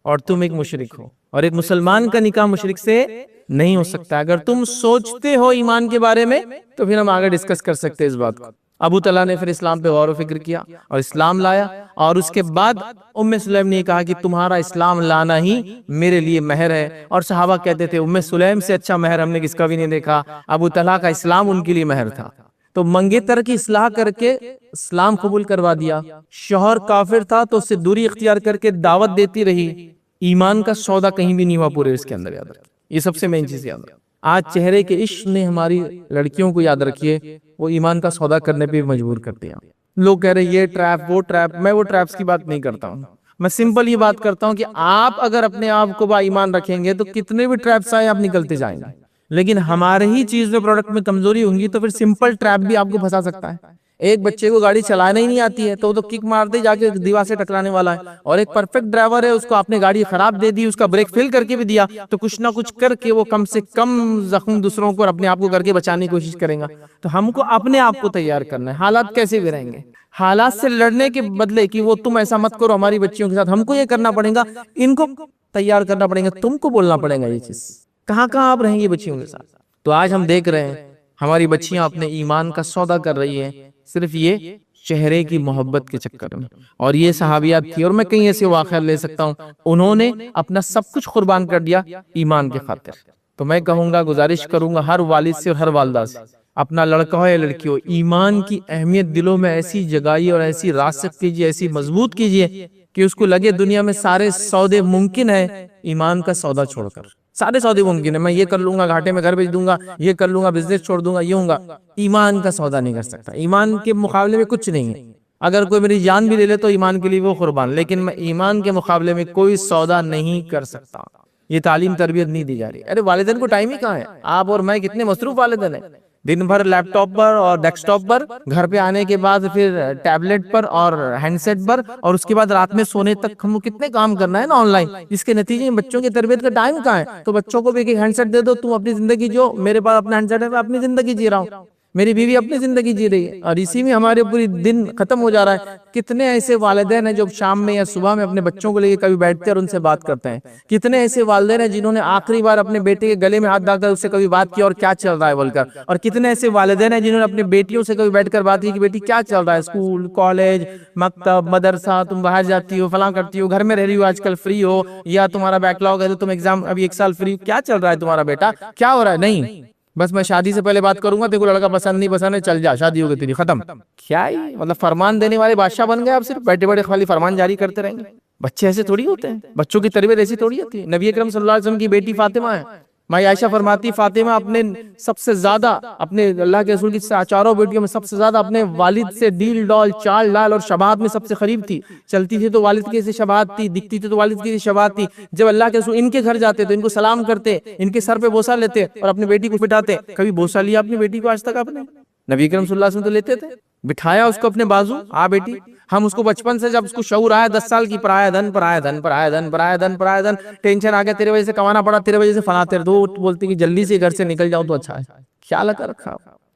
Speaker 1: اور تم ایک مشرک ہو، اور ایک مسلمان کا نکاح مشرک سے نہیں ہو سکتا، اگر تم سوچتے ہو ایمان کے بارے میں تو پھر ہم آگے ڈسکس کر سکتے اس بات کو۔ ابو طلحہ نے پھر اسلام پہ غور و فکر کیا اور اسلام لایا، اور اس کے بعد ام سلیم نے کہا کہ تمہارا اسلام لانا ہی میرے لیے مہر ہے، اور صحابہ کہتے تھے ام سلیم سے اچھا مہر ہم نے کس کا بھی نہیں دیکھا، ابو طلحہ کا اسلام ان کے لیے مہر تھا۔ تو منگیتر کی اصلاح کر کے اسلام قبول کروا دیا، شوہر کافر تھا تو اس سے دوری اختیار کر کے دعوت دیتی رہی، ایمان کا سودا کہیں بھی نہیں ہوا پورے اس کے اندر، یاد رکھیں یہ سب سے مین چیز یاد رکھیں۔ آج چہرے کے عشق نے ہماری لڑکیوں کو یاد رکھیے وہ ایمان کا سودا کرنے پہ مجبور کر دیا۔ لوگ کہہ رہے یہ ٹریپ وہ ٹریپ، میں وہ ٹریپس کی بات نہیں کرتا ہوں، میں سمپل یہ بات کرتا ہوں کہ آپ اگر اپنے آپ کو با ایمان رکھیں گے تو کتنے بھی ٹریپس آئے آپ نکلتے جائیں گے، لیکن ہمارے ہی چیز میں پروڈکٹ میں کمزوری ہوں گی تو پھر سمپل ٹریپ بھی آپ کو پھنسا سکتا ہے۔ ایک بچے کو گاڑی چلانا ہی نہیں آتی ہے تو وہ تو کک مارتے جا کے دیوار سے ٹکرانے والا ہے، اور ایک پرفیکٹ ڈرائیور ہے، اس کو آپ نے گاڑی خراب دے دی، اس کا بریک فیل کر کے بھی دیا تو کچھ نہ کچھ کر کے وہ کم سے کم زخم دوسروں کو اور اپنے آپ کو کر کے بچانے کی کوشش کرے گا۔ تو ہم کو اپنے آپ کو تیار کرنا ہے، حالات کیسے بھی رہیں گے، حالات سے لڑنے کے بدلے کہ وہ تم ایسا مت کرو ہماری بچیوں کے ساتھ، ہم کو یہ کرنا پڑے گا، ان کو تیار کرنا پڑے گا، تم کو بولنا پڑے گا یہ چیز، کہاں کہاں آپ رہیں گے بچیوں کے ساتھ۔ تو آج ہم دیکھ رہے ہیں ہماری بچیاں اپنے ایمان کا سودا کر رہی ہیں صرف یہ چہرے کی محبت کے چکر میں، اور یہ صحابیات تھی، اور میں کئی ایسے واقعات لے سکتا ہوں، انہوں نے اپنا سب کچھ قربان کر دیا ایمان کے خاطر۔ تو میں کہوں گا، گزارش کروں گا ہر والد سے اور ہر والدہ سے، اپنا لڑکا ہو یا لڑکی ہو، ایمان کی اہمیت دلوں میں ایسی جگائیے اور ایسی راسخ کیجیے، ایسی مضبوط کیجیے کہ اس کو لگے دنیا میں سارے سودے ممکن ہے، ایمان کا سودا چھوڑ کر سارے سودے ممکن ہے، میں یہ کر لوں گا گھاٹے میں گھر بیچ دوں گا، یہ کر لوں گا بزنس چھوڑ دوں گا، یہ ہوں گا، ایمان کا سودا نہیں کر سکتا، ایمان کے مقابلے میں کچھ نہیں ہے۔ اگر کوئی میری جان بھی لے لے تو ایمان کے لیے وہ قربان، لیکن میں ایمان کے مقابلے میں کوئی سودا نہیں کر سکتا۔ یہ تعلیم تربیت نہیں دی جا رہی، ارے والدین کو ٹائم ہی کہاں ہے، آپ اور میں کتنے مصروف والدین ہیں، دن بھر لیپ ٹاپ پر اور ڈیسک ٹاپ پر، گھر پہ آنے کے بعد پھر ٹیبلٹ پر اور ہینڈ سیٹ پر، اور اس کے بعد رات میں سونے تک ہم کتنے کام کرنا ہے نا آن لائن، جس کے نتیجے میں بچوں کی تربیت کا ٹائم کہاں ہے۔ تو بچوں کو بھی ایک ہینڈ سیٹ دے دو، تم اپنی زندگی جو، میرے پاس اپنا ہینڈ سیٹ ہے، میں اپنی زندگی جی رہا ہوں، میری بیوی اپنی زندگی جی رہی ہے، اور اسی میں ہمارے پوری دن ختم ہو جا رہا ہے۔ کتنے ایسے والدین ہیں جو شام میں یا صبح میں اپنے بچوں کو لے کے کبھی بیٹھتے ہیں اور ان سے بات کرتے ہیں، کتنے ایسے والدین ہیں جنہوں نے آخری بار اپنے بیٹے کے گلے میں ہاتھ ڈال کر اس سے کبھی بات کی اور کیا چل رہا ہے بول کر، اور کتنے ایسے والدین ہیں جنہوں نے اپنے بیٹیوں سے کبھی بیٹھ کر بات کی کہ بیٹی کیا چل رہا ہے، اسکول کالج مکتب مدرسہ، تم باہر جاتی ہو فلاں کرتی ہو، گھر میں رہ رہی ہو آج کل فری ہو، یا تمہارا بیک لاگ ہے تو تم ایگزام ابھی 1 سال فری، کیا چل رہا ہے تمہارا بیٹا، کیا ہو رہا ہے، نہیں بس میں شادی سے پہلے بات کروں گا، دیکھو لڑکا پسند نہیں پسند ہے، چل جا شادی ہو گئی تیری ختم۔ کیا ہی مطلب فرمان دینے والے بادشاہ بن گئے آپ، صرف بیٹھے بیٹھے خالی فرمان جاری کرتے رہیں گے۔ بچے ایسے تھوڑی ہوتے ہیں، بچوں کی تربیت ایسی تھوڑی ہوتی ہے۔ نبی اکرم صلی اللہ علیہ وسلم کی بیٹی فاطمہ ہے، ماں عائشہ فرماتی فاطمہ اپنے سب سے زیادہ، اپنے اللہ کے رسول کی چاروں بیٹیوں میں سب سے زیادہ اپنے والد سے ڈیل ڈال چال ڈال اور شباہت میں سب سے قریب تھی، چلتی تھی تو والد کی سے شباہت تھی، دکھتی تھی تو والد کی سے شباہت تھی۔ جب اللہ کے رسول ان کے گھر جاتے تو ان کو سلام کرتے، ان کے سر پہ بوسہ لیتے اور اپنی بیٹی کو بٹھاتے۔ کبھی بوسہ لیا اپنی بیٹی کو آج تک آپ نے؟ نبی اکرم صلی اللہ علیہ وسلم تو لیتے تھے، بٹھایا اس کو اپنے بازو، آ بیٹی۔ ہم اس کو بچپن سے جب اس کو شعور آیا 10 سال کی، پرایا دھن پرایا دھن پرایا دھن پرایا دھن پرایا دھن، ٹینشن آ گیا تیرے وجہ سے کمانا پڑا، تیرے وجہ سے فلاں تیرے دو، بولتی کہ جلدی سے گھر سے نکل جاؤ تو اچھا ہے۔ کیا لگا رکھا،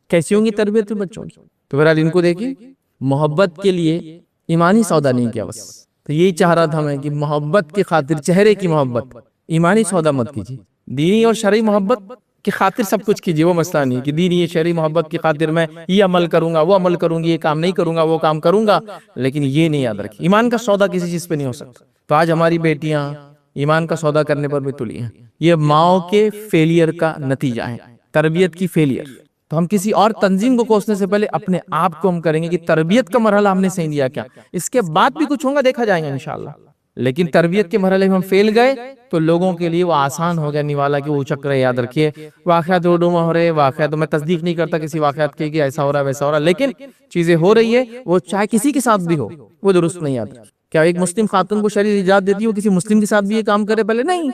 Speaker 1: کیسی ہوں گی تربیت بچوں کی؟ تو بہرحال ان کو دیکھیے، محبت کے لیے ایمانی سودا نہیں کیا بس۔ تو یہی چاہ رہا تھا میں کہ محبت کی خاطر، چہرے کی محبت، ایمانی سودا مت کیجیے، دینی اور شرعی محبت کی خاطر سب کچھ کیجیے، وہ مسئلہ نہیں کہ دینی شرعی محبت کی خاطر میں یہ عمل کروں گا وہ عمل کروں گی، یہ کام نہیں کروں گا وہ کام کروں گا، لیکن یہ نہیں یاد رکھیں ایمان کا سودا کسی چیز پہ نہیں ہو سکتا۔ تو آج ہماری بیٹیاں ایمان کا سودا کرنے پر بھی تلی ہیں، یہ ماؤں کے فیلئر کا نتیجہ ہے، تربیت کی فیلئر۔ تو ہم کسی اور تنظیم کو کوسنے سے پہلے اپنے آپ کو ہم کریں گے کہ تربیت کا مرحلہ ہم نے صحیح دیا کیا، اس کے بعد بھی کچھ ہوگا دیکھا جائے گا انشاءاللہ، لیکن تربیت کے مرحلے میں ہم فیل گئے تو لوگوں کے لیے وہ آسان ہو گیا نوالا کہ وہ چکر ہے۔ یاد رکھیے واقعات اردو میں ہو رہے، واقعات تو میں تصدیق نہیں کرتا کسی واقعات کی کہ ایسا ہو رہا ہے ویسا ہو رہا ہے، لیکن چیزیں ہو رہی ہے، وہ چاہے کسی کے ساتھ بھی ہو وہ درست نہیں آتا۔ کیا ایک مسلم خاتون کو شریعت اجازت دیتی ہے وہ کسی مسلم کے ساتھ بھی یہ کام کرے؟ پہلے نہیں،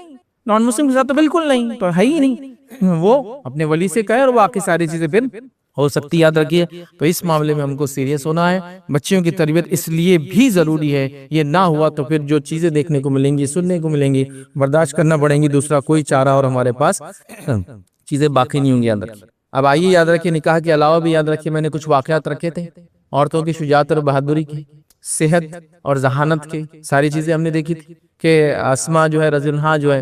Speaker 1: نان مسلم کے ساتھ تو بالکل نہیں، تو ہے ہی نہیں، وہ اپنے ولی سے کہے اور باقی ساری چیزیں پھر ہو سکتی، یاد رکھیے۔ تو اس معاملے میں ہم کو سیریس ہونا ہے، بچیوں کی تربیت اس لیے بھی ضروری ہے، یہ نہ ہوا تو پھر جو چیزیں دیکھنے کو ملیں گی، سننے کو ملیں گی، برداشت کرنا پڑیں گی، دوسرا کوئی چارہ اور ہمارے پاس چیزیں باقی نہیں ہوں گی یاد رکھیے۔ اب آئیے یاد رکھیے نکاح کے علاوہ بھی یاد رکھیے میں نے کچھ واقعات رکھے تھے عورتوں کی شجاعت اور بہادری کی، صحت اور ذہانت کی ساری چیزیں ہم نے دیکھی تھی کہ اسماء جو ہے رضی اللہ عنہا جو ہے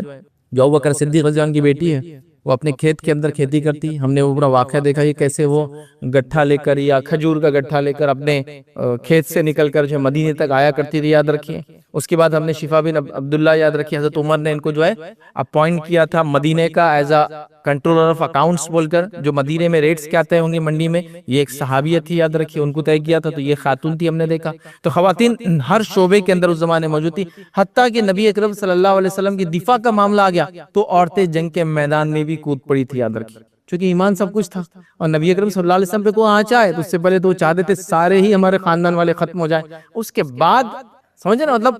Speaker 1: جو ابوبکر صدیق رضی اللہ عنہ کی بیٹی ہے، وہ اپنے کھیت کے اندر کھیتی کرتی، ہم نے وہ پورا واقعہ دیکھا یہ کیسے وہ گٹھا لے کر یا کھجور کا گٹھا لے کر اپنے کھیت سے نکل کر جو مدینے تک آیا کرتی تھی یاد رکھیے۔ اس کے بعد ہم نے شفا بن عبداللہ یاد رکھیے، حضرت عمر نے ان کو جو ہے اپوائنٹ کیا تھا مدینے کا as a controller of accounts بول کر، جو مدینے میں ریٹس کیا طے ہوں گے منڈی میں، یہ ایک صحابیہ تھی یاد رکھیے، ان کو طے کیا تھا، تو یہ خاتون تھی ہم نے دیکھا۔ تو خواتین ہر شعبے کے اندر اس زمانے موجود تھی، حتیٰ کہ نبی اکرم صلی اللہ علیہ وسلم کی دفاع کا معاملہ آ گیا تو عورتیں جنگ کے میدان میں بھی کود پڑی تھی یاد رکھیے، چونکہ ایمان سب کچھ تھا، اور نبی اکرم صلی اللہ علیہ وسلم پہ کوئی آنچا ہے تو اس سے پہلے تو وہ چاہتے تھے سارے ہی ہمارے خاندان والے ختم ہو جائیں، اس کے بعد سمجھے نا، مطلب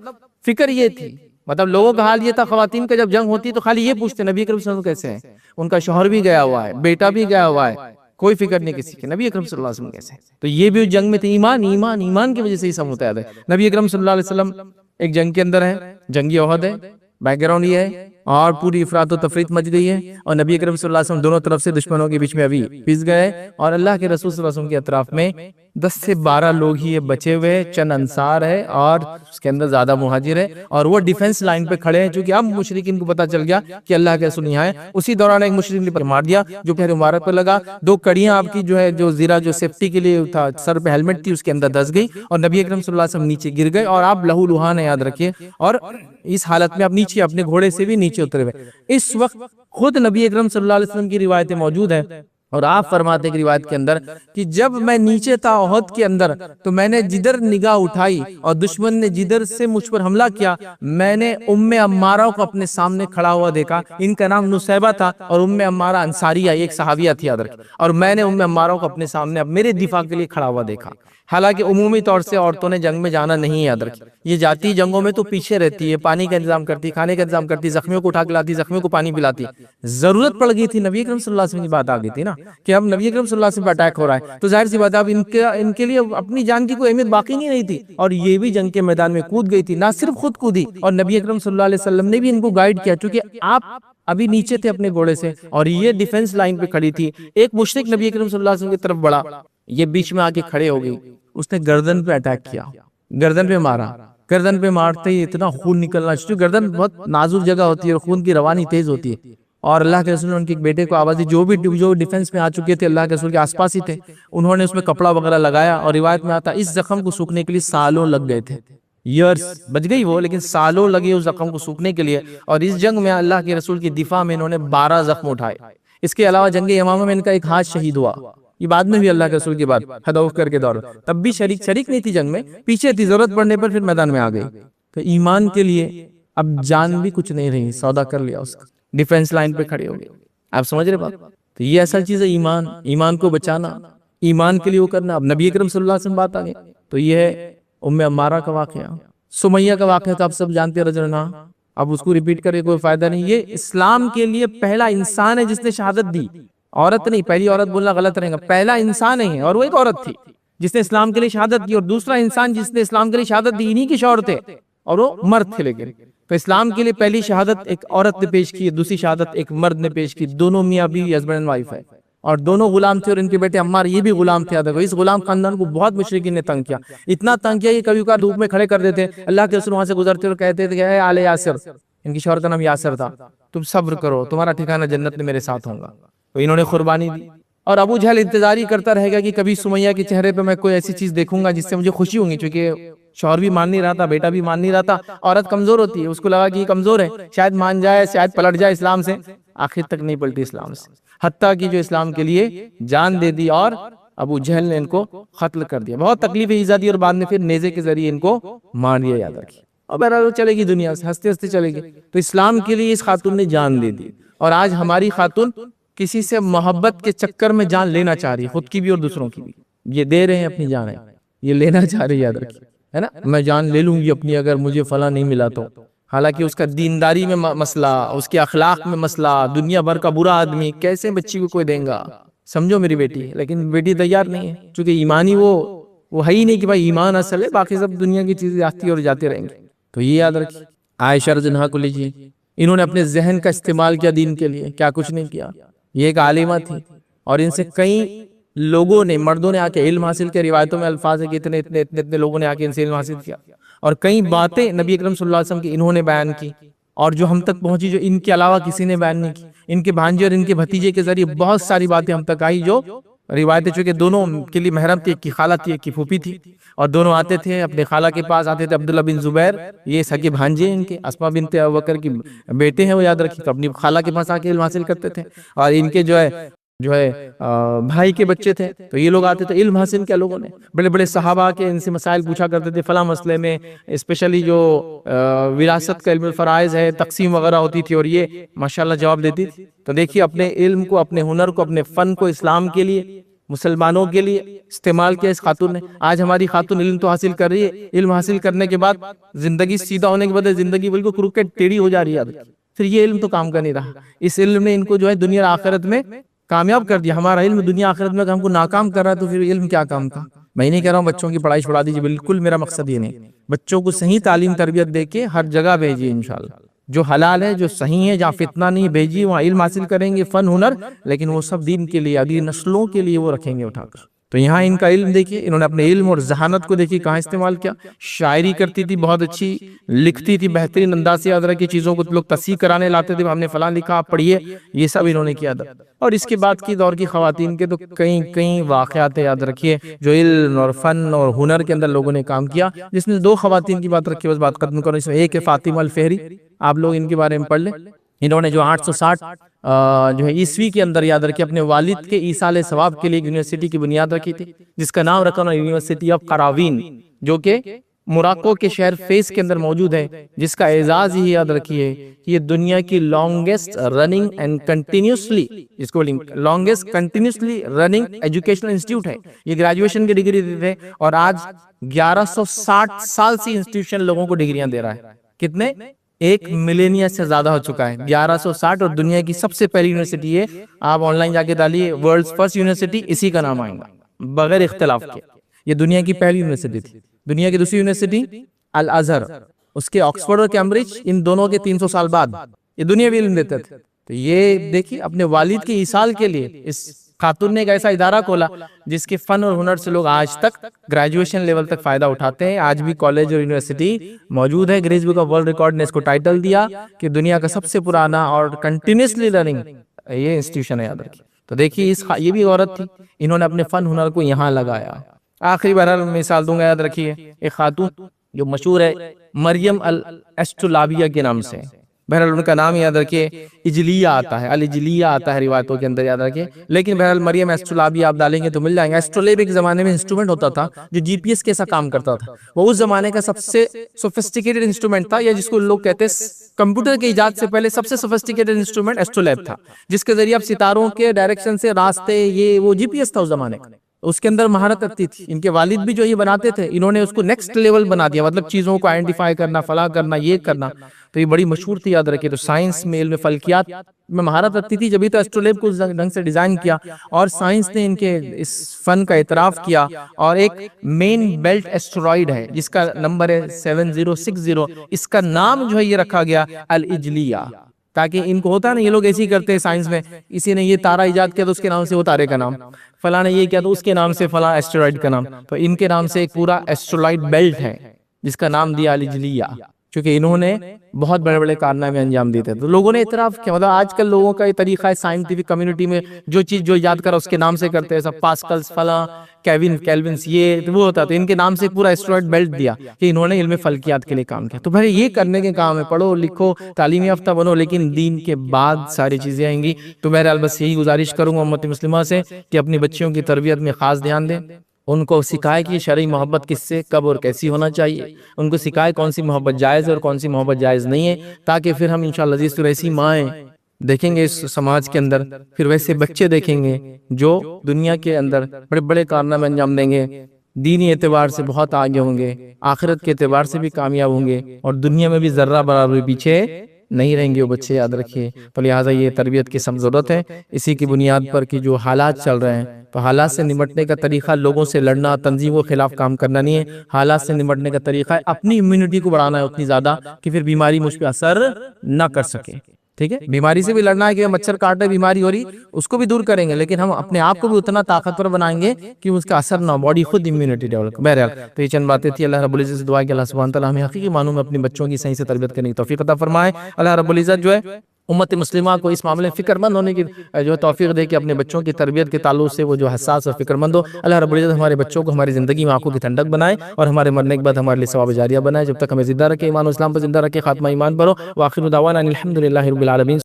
Speaker 1: فکر یہ تھی، مطلب لوگوں کا حال یہ تھا، خواتین کا جب جنگ ہوتی تو خالی یہ پوچھتے نبی اکرم صلی اللہ علیہ وسلم کیسے ہیں، ان کا شوہر بھی گیا ہوا ہے، بیٹا بھی گیا ہوا ہے، کوئی فکر نہیں کسی کی، نبی اکرم صلی اللہ علیہ وسلم کیسے ہیں؟ تو یہ بھی جنگ میں تھے، ایمان ایمان ایمان کی وجہ سے ہی سب ہوتا ہے۔ نبی اکرم صلی اللہ علیہ وسلم ایک جنگ کے اندر ہے، جنگی احد ہے، بیک گراؤنڈ یہ ہے، اور پوری افراط و تفریط مچ گئی ہے، اور نبی اکرم صلی اللہ علیہ وسلم دونوں طرف سے دشمنوں کے بیچ میں ابھی پس گئے، اور اللہ کے رسول صلی اللہ علیہ وسلم کے اطراف میں 10 سے 12 لوگ ہی یہ بچے ہوئے، چند انصار ہے اور اس کے اندر زیادہ مہاجر ہے، اور وہ ڈیفنس لائن پہ کھڑے ہیں، چونکہ اب مشرکین کو پتا چل گیا کہ اللہ کے رسول یہاں ہے۔ اسی دوران ایک مشرک نے پر مار دیا جو پہلے مبارک پر لگا، 2 کڑیاں آپ کی جو ہے جو زیرہ جو سیفٹی کے لیے تھا، سر پہ ہیلمٹ تھی، اس کے اندر دس گئی، اور نبی اکرم صلی اللہ علیہ وسلم نیچے گر گئے، اور آپ لہو لہان ہے یاد رکھیے، اور اس حالت میں آپ نیچے اپنے گھوڑے سے بھی نیچے اترے ہوئے۔ اس وقت خود نبی اکرم صلی اللہ علیہ وسلم کی روایتیں موجود ہیں، اور آپ فرماتے ہیں کہ روایت کے اندر کہ جب میں نیچے تھا احد کے اندر تو میں نے جدھر نگاہ اٹھائی اور دشمن نے جدھر سے مجھ پر حملہ کیا، میں نے ام عمارہ کو اپنے سامنے کھڑا ہوا دیکھا، ان کا نام نصیبہ تھا، اور ام عمارہ انصاریہ ایک صحابیہ تھی یاد رکھیں، اور میں نے ام عمارہ کو اپنے سامنے اب میرے دفاع کے لیے کھڑا ہوا دیکھا۔ حالانکہ عمومی طور سے عورتوں نے جنگ میں جانا نہیں یاد رکھی، یہ جاتی جنگوں میں تو پیچھے رہتی ہے، پانی کا انتظام کرتی، کھانے کا انتظام کرتی، زخمیوں کو اٹھا کے لاتی، زخمیوں کو پانی پلاتی، ضرورت پڑ گئی تھی، نبی اکرم صلی اللہ علیہ وسلم کی بات آ گئی تھی نا کہ اب نبی اکرم صلی اللہ علیہ وسلم پر اٹیک ہو رہا ہے، تو ظاہر سی بات ہے اب ان کے لیے اپنی جان کی کوئی اہمیت باقی نہیں رہی تھی، اور یہ بھی جنگ کے میدان میں کود گئی تھی، نہ صرف خود کودی، اور نبی اکرم صلی اللہ علیہ وسلم نے بھی ان کو گائیڈ کیا، چونکہ آپ ابھی نیچے تھے اپنے گھوڑے سے اور یہ ڈیفنس لائن پہ کھڑی تھی، ایک مشرک نبی اکرم صلی اللہ علیہ وسلم کی طرف بڑھا، یہ بیچ میں آ کے کھڑے ہو گئی، اس نے گردن پہ اٹیک کیا، گردن پہ مارا، گردن پہ مارتے ہی اتنا خون نکلنا شروع، گردن بہت نازک جگہ ہوتی ہے اور خون کی روانی تیز ہوتی ہے، اور اللہ کے رسول نے ان کے بیٹے کو آواز دی، جو ڈیفنس میں آ چکے تھے اللہ کے رسول کے آس پاس ہی تھے، انہوں نے اس میں کپڑا وغیرہ لگایا، اور روایت میں آتا اس زخم کو سوکھنے کے لیے سالوں لگ گئے تھے، ایئرز بچ گئی وہ، لیکن سالوں لگے اس زخم کو سوکھنے کے لیے، اور اس جنگ میں اللہ کے رسول کی دفاع میں انہوں نے 12 زخم اٹھائے۔ اس کے علاوہ جنگ یمامہ میں ان کا ایک ہاتھ شہید ہوا، یہ بعد میں بھی اللہ کے رسول کی بات ہدف کر کے دور، تب بھی شریک نہیں تھی جنگ میں، پیچھے تھی، ضرورت پڑنے پر پھر میدان میں آ گئی۔ تو ایمان کے لیے اب جان بھی کچھ نہیں رہی، سودا کر لیا اس کا، ڈیفنس لائن پہ کھڑے ہو گئے، آپ سمجھ رہے بات؟ تو یہ ایسا چیز ہے ایمان کو بچانا، ایمان کے لیے وہ کرنا۔ اب نبی اکرم صلی اللہ علیہ وسلم بات آ گئی تو یہ ہے ام عمارہ کا واقعہ، سمیہ کا واقعہ تو آپ سب جانتے ہیں رضی اللہ عنہا، اب اس کو ریپیٹ کرے کوئی فائدہ نہیں، یہ اسلام کے لیے پہلا انسان ہے جس نے شہادت دی، عورت نہیں، پہلی عورت بولنا غلط رہے گا، پہلا انسان ہے، اور وہ ایک عورت تھی جس نے اسلام کے لیے شہادت دی، اور دوسرا انسان جس نے اسلام کے لیے شہادت دی انہی کے شوہر تھے، اور وہ مرد تھے، لیکن تو اسلام کے لیے پہلی شہادت ایک عورت نے پیش کی، دوسری شہادت ایک مرد نے پیش کی، دونوں میاں بیوی ہسبینڈ اینڈ وائف ہے، اور دونوں غلام تھے، اور ان کے بیٹے عمار یہ بھی غلام تھے۔ اس غلام خاندان کو بہت مشرکین نے تنگ کیا، اتنا تنگ کیا کہ کبھی کبھار دھوپ میں کھڑے کر دیتے، اللہ کے رسول وہاں سے گزرتے اور کہتے تھے کہ اے آل یاسر، ان کی شوہر کا نام یاسر تھا، تم صبر کرو، تمہارا ٹھکانہ جنت میں میرے ساتھ ہوگا، تو انہوں نے قربانی دی، اور ابو جہل انتظار ہی کرتا رہے گا کہ کبھی سمیہ کے چہرے پہ میں کوئی ایسی چیز دیکھوں گا جس سے مجھے خوشی ہوں گی، چونکہ شوہر بھی مان نہیں رہا تھا، بیٹا بھی مان نہیں رہا تھا، عورت کمزور ہوتی ہے، اس کو لگا کہ یہ کمزور ہے، شاید مان جائے، شاید پلٹ جائے اسلام سے، آخر تک نہیں پلٹی اسلام سے، حتیٰ کہ جو اسلام کے لیے جان دے دی، اور ابو جہل نے ان کو قتل کر دیا، بہت تکلیفیں ایزا دی، اور بعد میں پھر نیزے کے ذریعے ان کو مار دیا، یاد رکھیے، اور بہرحال چلے گی دنیا سے ہنستے ہنستے چلے گی۔ تو اسلام کے لیے اس خاتون نے جان دے دی، اور آج ہماری خاتون کسی سے محبت کے چکر میں جان لینا چاہ رہی ہے، خود کی بھی اور دوسروں کی بھی، یہ دے رہے ہیں اپنی جانیں، یہ لینا چاہ رہی ہے، یاد رکھیے، ہے نا، میں جان لے لوں گی اپنی اگر مجھے فلاں نہیں ملا تو، حالانکہ اس کا دینداری میں مسئلہ، اس کے اخلاق میں مسئلہ، دنیا بھر کا برا آدمی، کیسے بچی کو کوئی دیں گا، سمجھو میری بیٹی، لیکن بیٹی تیار نہیں ہے، چونکہ ایمانی وہ ہے ہی نہیں کہ بھائی ایمان اصل ہے، باقی سب دنیا کی چیزیں آتی اور جاتے رہیں گے۔ تو یہ یاد رکھیے، عائشہ رضی اللہ عنہا کو لیجیے، انہوں نے اپنے ذہن کا استعمال کیا دین کے لیے، کیا کچھ نہیں کیا، یہ ایک عالمہ تھی، اور ان سے کئی لوگوں نے، مردوں نے آ کے علم حاصل کیا. روایتوں میں الفاظ ہے کہ اتنے اتنے اتنے اتنے لوگوں نے آ کے ان سے علم حاصل کیا، اور کئی باتیں نبی اکرم صلی اللہ علیہ وسلم کی انہوں نے بیان کی، اور جو ہم تک پہنچی جو ان کے علاوہ کسی نے بیان نہیں کی. ان کے بھانجے اور ان کے بھتیجے کے ذریعے بہت ساری باتیں ہم تک آئی، جو روایتیں چونکہ دونوں کے لیے محرم تھی، ایک کی خالہ تھی ایک کی پھوپھی تھی، اور دونوں آتے تھے اپنے خالہ کے پاس آتے تھے. عبداللہ بن زبیر یہ سگے بھانجے ان کے، اسما بنت ابوبکر کی بیٹے ہیں وہ، یاد رکھیے. تو اپنی خالہ کے پاس آ کے علم حاصل کرتے تھے، اور ان کے جو ہے بھائی کے بچے تھے، تو یہ لوگ آتے تھے. علم حاصل کیا لوگوں نے، بڑے بڑے صحابہ کے ان سے مسائل پوچھا کرتے تھے فلاں مسئلے میں، اسپیشلی جو وراثت کا علم الفرائض ہے، تقسیم وغیرہ ہوتی تھی، اور یہ ماشاءاللہ جواب دیتی تھی. تو دیکھیے اپنے علم کو، اپنے ہنر کو، اپنے فن کو اسلام کے لیے، مسلمانوں کے لیے استعمال کیا اس خاتون نے. آج ہماری خاتون علم تو حاصل کر رہی ہے، علم حاصل کرنے کے بعد زندگی سیدھا ہونے کے بعد زندگی بالکل کروکٹ ٹیڑھی ہو جا رہی ہے. پھر یہ علم تو کام کا نہیں رہا. اس علم نے ان کو جو ہے دنیا اور آخرت میں کامیاب کر دیا. ہمارا علم دنیا آخرت میں ہم کو ناکام کر رہا ہے، تو پھر علم کیا کام کا. میں نہیں کہہ رہا ہوں بچوں کی پڑھائی چھوڑا دیجیے، بالکل میرا مقصد یہ نہیں. بچوں کو صحیح تعلیم تربیت دے کے ہر جگہ بھیجیے انشاءاللہ، جو حلال ہے، جو صحیح ہے، جہاں فتنہ نہیں بھیجیے، وہاں علم حاصل کریں گے، فن ہنر، لیکن وہ سب دین کے لیے، اگلی نسلوں کے لیے وہ رکھیں گے اٹھا کر. تو یہاں ان کا علم دیکھیے، انہوں نے اپنے علم اور ذہانت کو دیکھیے کہاں استعمال کیا. شاعری کرتی تھی، بہت اچھی لکھتی تھی، بہترین انداز سے ادرا کی چیزوں کو لوگ تصحیح کرانے لاتے تھے، ہم نے فلاں لکھا آپ پڑھیے، یہ سب انہوں نے کیا تھا. اور اس کے بعد کی دور کی خواتین کے تو کئی واقعات یاد رکھیے جو علم اور فن اور ہنر کے اندر لوگوں نے کام کیا. جس میں دو خواتین کی بات رکھی، بس بات ختم کروں. اس میں ایک ہے فاطمہ الفہری، آپ لوگ ان کے بارے میں پڑھ لیں. انہوں نے جو 860 جو ہے عیسوی کے اندر یاد رکھے اپنے والد کے ایصال ثواب کے لیے یونیورسٹی کی بنیاد رکھی تھی، جس کا نام رکھا یونیورسٹی آف قراوین، جو کہ موراکو کے شہر فیس کے اندر موجود ہے، جس کا اعزاز ہی یاد رکھیے کہ یہ دنیا کی لانگسٹ رننگ اینڈ کنٹینیوسلی، اس کو longest continuously running educational institute ہے. یہ گریجویشن کی ڈگری دیتے ہیں، اور آج 1160 سال سے انسٹیٹیوشن لوگوں کو ڈگریاں دے رہا ہے. کتنے؟ 1 ملینیا سے زیادہ ہو چکا ہے. 1160، اور دنیا کی سب سے پہلی یونیورسٹی ہے. آپ آن لائن جا کے ڈالیے ورلڈ فرسٹ یونیورسٹی، اسی کا نام آئے گا بغیر اختلاف کے. یہ دنیا کی پہلی یونیورسٹی تھی. دنیا کی دوسری یونیورسٹی الازہر، اس کے آکسفورڈ اور کیمبرج، ان دونوں کے 300 سال بعد یہ دنیا بھی علم دیتے تھے. تو یہ دیکھیے اپنے والد کے ایصال کے لیے اس خاتون نے ایک ایسا ادارہ کھولا جس کے فن اور ہنر سے لوگ آج تک گریجویشن لیول تک فائدہ اٹھاتے ہیں. آج بھی کالج اور یونیورسٹی موجود ہے. Guinness Book of World Record نے اس کو ٹائٹل دیا کہ دنیا کا سب سے پرانا اور کنٹینیوسلی لرننگ یہ انسٹیٹیوشن ہے، یاد رکھیے. تو دیکھیے یہ بھی عورت تھی، انہوں نے اپنے فن ہنر کو یہاں لگایا. آخری بہرحال مثال دوں گا، یاد رکھیے ایک خاتون جو مشہور ہے مریم الاسٹولابیہ کے نام سے. بہرحال ان کا نام یاد رکھیے اجلیہ آتا ہے، الاجلیہ آتا ہے روایتوں کے اندر، یاد رکھیے. لیکن بہرحال مریم اسٹولابیہ آپ ڈالیں گے تو مل جائیں گے. اسٹرولیب ایک زمانے میں انسٹرومنٹ ہوتا تھا جو جی پی ایس کے ساتھ کام کرتا تھا. وہ اس زمانے کا سب سے سوفسٹیکیٹڈ انسٹرومنٹ تھا، یا جس کو لوگ کہتے ہیں کمپیوٹر کے ایجاد سے پہلے سب سے سوفسٹیکیٹڈ انسٹرومنٹ اسٹرولیب تھا، جس کے ذریعے اب ستاروں کے ڈائریکشن سے راستے، یہ وہ جی پی ایس تھا اس زمانے کا. اس کے اندر مہارت رکھتی تھی. ان کے والد بھی جو یہ بناتے تھے، انہوں نے اس کو نیکسٹ لیول بنا دیا، مطلب چیزوں کو آئیڈینٹیفائی کرنا، فلاں کرنا، یہ کرنا. تو یہ بڑی مشہور تھی، یاد رکھیے. تو سائنس میں، علم فلکیات میں مہارت رکھتی تھی، جبھی تو اسٹرولیب کو اس ڈھنگ سے ڈیزائن کیا، اور سائنس نے ان کے اس فن کا اعتراف کیا. اور ایک مین بیلٹ ایسٹرائیڈ ہے جس کا نمبر ہے 7060، اس کا نام جو ہے یہ رکھا گیا الاجلیہ، تاکہ ان کو ہوتا ہے نا، یہ لوگ ایسے ہی کرتے ہیں سائنس میں، کسی نے یہ تارا ایجاد کیا تو اس کے نام سے وہ تارے کا نام، فلاں نے یہ کیا تو اس کے نام سے فلاں ایسٹرائیڈ کا نام. تو ان کے نام سے ایک پورا ایسٹرائیڈ بیلٹ ہے جس کا نام دیا الاجلیہ، کیونکہ انہوں نے بہت بڑے بڑے کارنامے انجام دیتے. تو لوگوں نے اعتراف کیا. مطلب آج کل لوگوں کا یہ طریقہ ہے سائنٹیفک کمیونٹی میں، جو چیز جو یاد کرا اس کے نام سے کرتے ہیں، سب پاسکلز، فلاں کیلونز، یہ وہ ہوتا. تو ان کے نام سے پورا اسٹروائڈ بیلٹ دیا کہ انہوں نے علم فلکیات کے لیے کام کیا. تو بھائی یہ کرنے کے کام ہے، پڑھو لکھو تعلیم یافتہ بنو، لیکن دین کے بعد ساری چیزیں آئیں گی. تو بہرحال بس یہی گزارش کروں گا امت مسلمہ سے کہ اپنی بچیوں کی تربیت میں خاص دھیان دیں. ان کو سکھائے کہ شرعی محبت کس سے کب اور کیسی ہونا چاہیے. ان کو سکھائے کون سی محبت جائز ہے اور کون سی محبت جائز نہیں ہے، تاکہ پھر ہم انشاءاللہ عزیز تو ایسی مائیں دیکھیں گے اس سماج کے اندر، پھر ویسے بچے دیکھیں گے جو دنیا کے اندر بڑے بڑے کارنامے انجام دیں گے، دینی اعتبار سے بہت آگے ہوں گے، آخرت کے اعتبار سے بھی کامیاب ہوں گے، اور دنیا میں بھی ذرہ برابر پیچھے نہیں رہیں گے وہ بچے، یاد رکھیے. تو لہٰذا یہ تربیت کی سب ضرورت ہے. اسی کی بنیاد پر کہ جو حالات چل رہے ہیں، تو حالات سے نمٹنے کا طریقہ لوگوں سے لڑنا، تنظیموں کے خلاف کام کرنا نہیں ہے. حالات سے نمٹنے کا طریقہ ہے اپنی امیونٹی کو بڑھانا ہے اتنی زیادہ کہ پھر بیماری مجھ پہ اثر نہ کر سکے. ٹھیک ہے، بیماری سے بھی لڑنا ہے کہ مچھر کاٹ رہے بیماری ہو رہی اس کو بھی دور کریں گے، لیکن ہم اپنے آپ کو بھی اتنا طاقتور بنائیں گے کہ اس کا اثر نہ ہو، باڈی خود امیونٹی ڈیولپ۔ بہرحال تو یہ چند باتیں تھی، اللہ رب العزت سے دعا کہ اللہ سبحانہ تعالیٰ ہمیں حقیقی معنوں میں اپنے بچوں کی صحیح سے تربیت کرنے کی توفیق عطا فرمائے۔ اللہ رب العزت جو ہے امت مسلمہ کو اس معاملے میں فکر مند ہونے کی جو توفیق دے کہ اپنے بچوں کی تربیت کے تعلق سے وہ جو حساس اور فکر مند ہو۔ اللہ رب العزت ہمارے بچوں کو ہماری زندگی میں آنکھوں کی ٹھنڈک بنائے اور ہمارے مرنے کے بعد ہمارے لیے ثواب جاریہ بنائے، جب تک ہمیں زندہ رکھے، ایمان و اسلام پر زندہ رکھے، خاتمہ ایمان پر ہو۔ وآخر دعوانا ان الحمد للہ رب العالمین۔